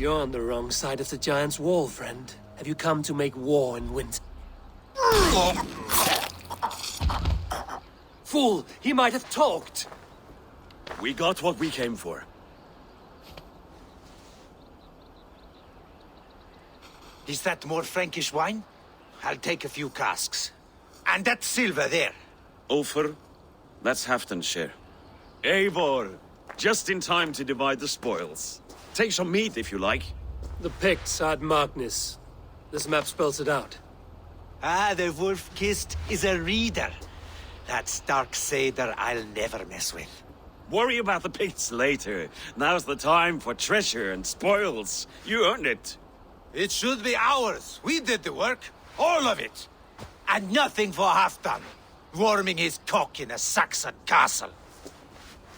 You're on the wrong side of the Giant's wall, friend. Have you come to make war in winter? Fool! He might have talked! We got what we came for. Is that more Frankish wine? I'll take a few casks. And that silver there. Ulfr, that's Halfdan's share. Eivor, just in time to divide the spoils. Take some meat if you like. The Picts had Magnus. This map spells it out. Ah, the wolf-kissed is a reader. That stark satyr I'll never mess with. Worry about the Picts later. Now's the time for treasure and spoils. You earned it. It should be ours. We did the work. All of it. And nothing for Halfdan. Warming his cock in a Saxon castle.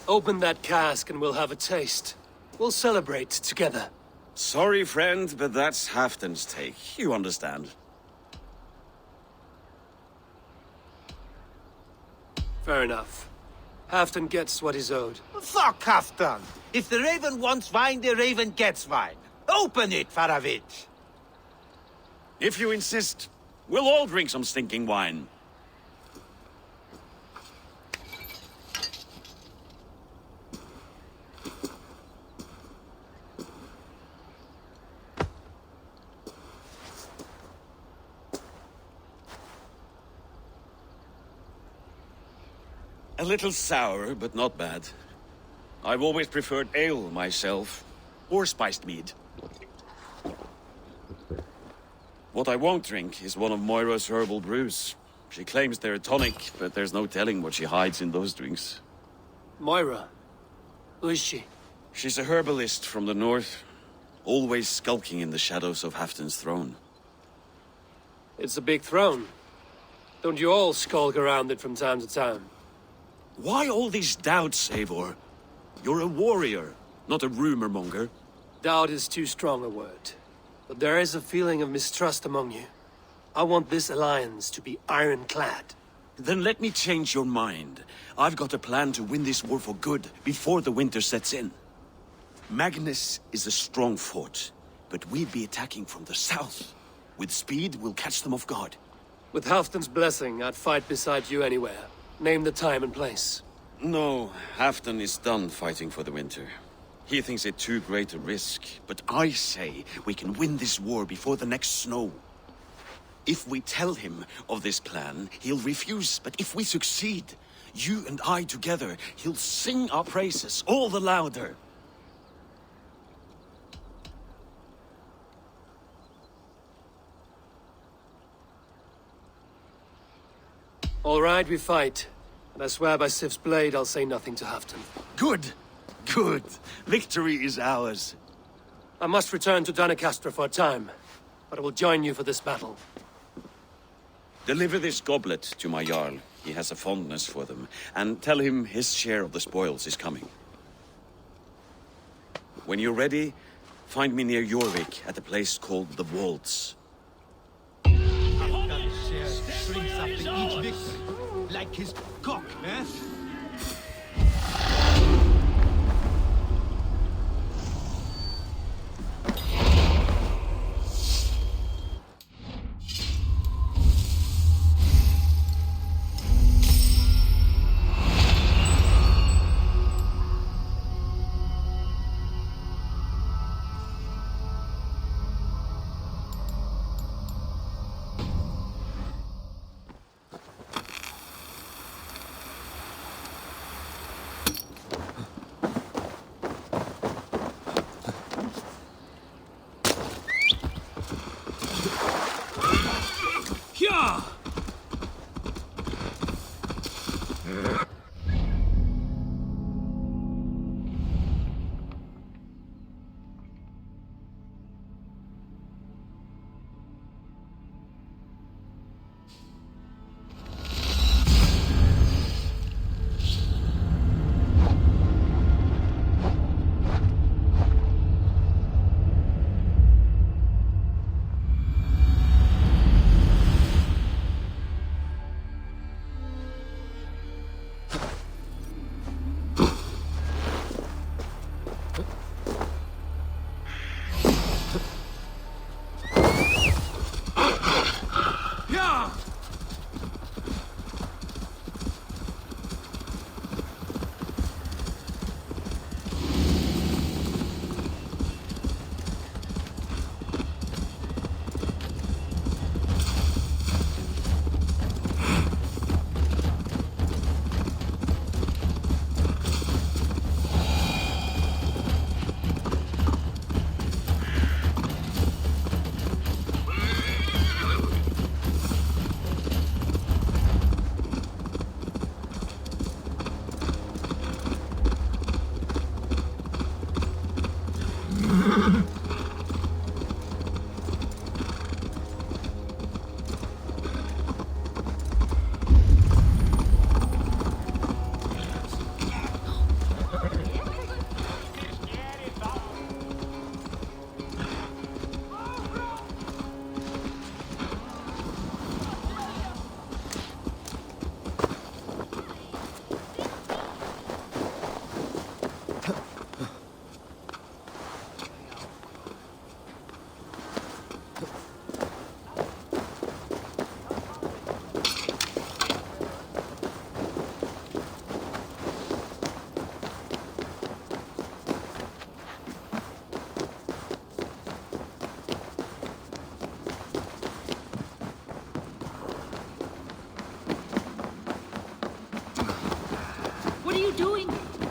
Open that cask and we'll have a taste. We'll celebrate together. Sorry, friend, but that's Halfdan's take. You understand. Fair enough. Halfdan gets what is owed. Fuck Halfdan! If the Raven wants wine, the Raven gets wine. Open it, Faravid! If you insist, we'll all drink some stinking wine. A little sour, but not bad. I've always preferred ale myself, or spiced mead. What I won't drink is one of Moira's herbal brews. She claims they're a tonic, but there's no telling what she hides in those drinks. Moira? Who is she? She's a herbalist from the north, always skulking in the shadows of Halfdan's throne. It's a big throne. Don't you all skulk around it from time to time? Why all these doubts, Eivor? You're a warrior, not a rumor monger. Doubt is too strong a word. But there is a feeling of mistrust among you. I want this alliance to be ironclad. Then let me change your mind. I've got a plan to win this war for good, before the winter sets in. Magnus is a strong fort, but we'd be attacking from the south. With speed, we'll catch them off guard. With Halfdan's blessing, I'd fight beside you anywhere. Name the time and place. No, Halfdan is done fighting for the winter. He thinks it too great a risk, but I say we can win this war before the next snow. If we tell him of this plan, he'll refuse, but if we succeed, you and I together, he'll sing our praises all the louder. All right, we fight. And I swear by Sif's blade, I'll say nothing to Halfton. Good! Good! Victory is ours. I must return to Doncaster for a time, but I will join you for this battle. Deliver this goblet to my Jarl. He has a fondness for them. And tell him his share of the spoils is coming. When you're ready, find me near Jorvik at a place called the Vaults. Drinks after each victory, like his cock, eh?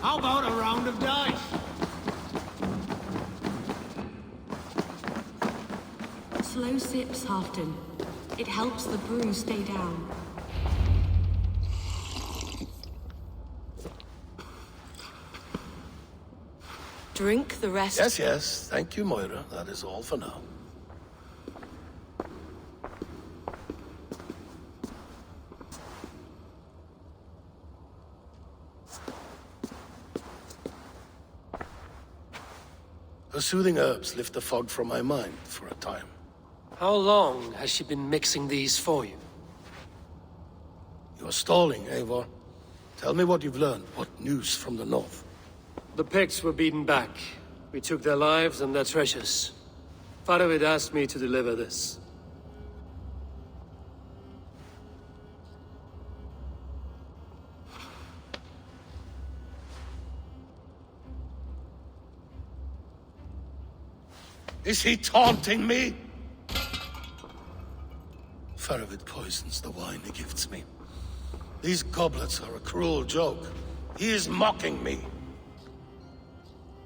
How about a round of dice? Slow sips, Halfton. It helps the brew stay down. Drink the rest. Yes, yes. Thank you, Moira. That is all for now. Her soothing herbs lift the fog from my mind for a time. How long has she been mixing these for you? You're stalling, Eivor. Tell me what you've learned. What news from the north? The Picts were beaten back. We took their lives and their treasures. Faravid asked me to deliver this. Is he taunting me? Faravid poisons the wine he gifts me. These goblets are a cruel joke. He is mocking me.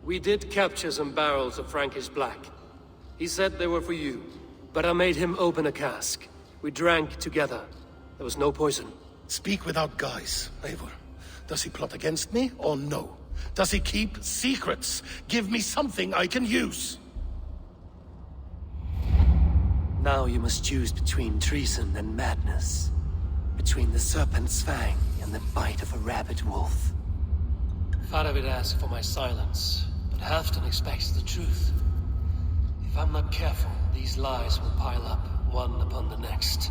We did capture some barrels of Frankish Black. He said they were for you, but I made him open a cask. We drank together. There was no poison. Speak without guise, Eivor. Does he plot against me or no? Does he keep secrets? Give me something I can use. Now you must choose between treason and madness. Between the serpent's fang and the bite of a rabid wolf. Faravid asked for my silence, but Halfdan expects the truth. If I'm not careful, these lies will pile up, one upon the next.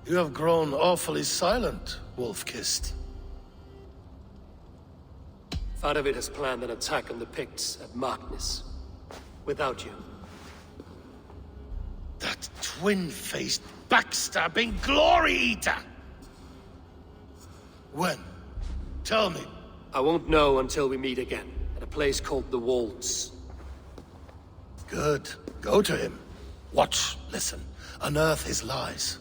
You have grown awfully silent, Wolf-Kissed. Faravid has planned an attack on the Picts at Magnus. Without you. That twin-faced, backstabbing glory eater! When? Tell me. I won't know until we meet again, at a place called the Wolds. Good. Go to him. Watch, listen. Unearth his lies.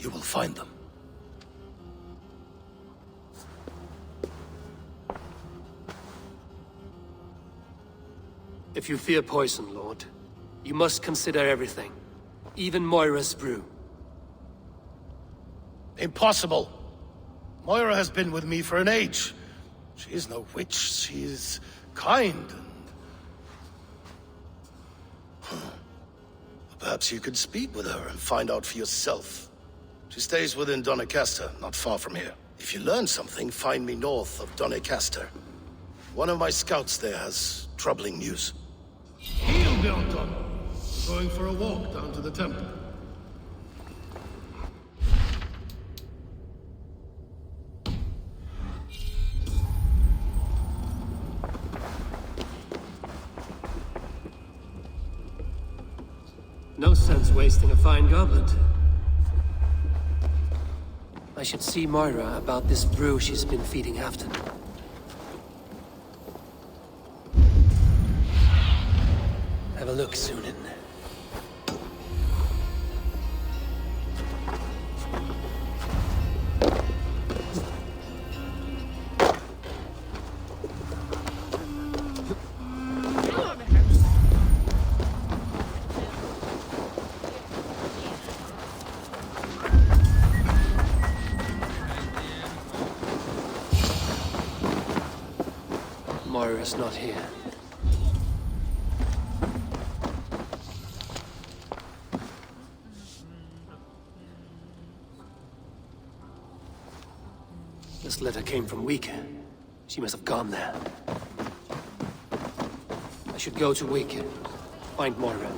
You will find them. If you fear poison, Lord, you must consider everything. Even Moira's brew. Impossible. Moira has been with me for an age. She is no witch. She is kind and... Perhaps you could speak with her and find out for yourself. She stays within Doncaster, not far from here. If you learn something, find me north of Doncaster. One of my scouts there has troubling news. Heel, Bjornton! Going for a walk down to the temple. No sense wasting a fine goblet. I should see Moira about this brew she's been feeding Halfdan. Have a look, Sunan. Moira's not here. This letter came from Wika. She must have gone there. I should go to Wika. Find Moira.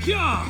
Yeah!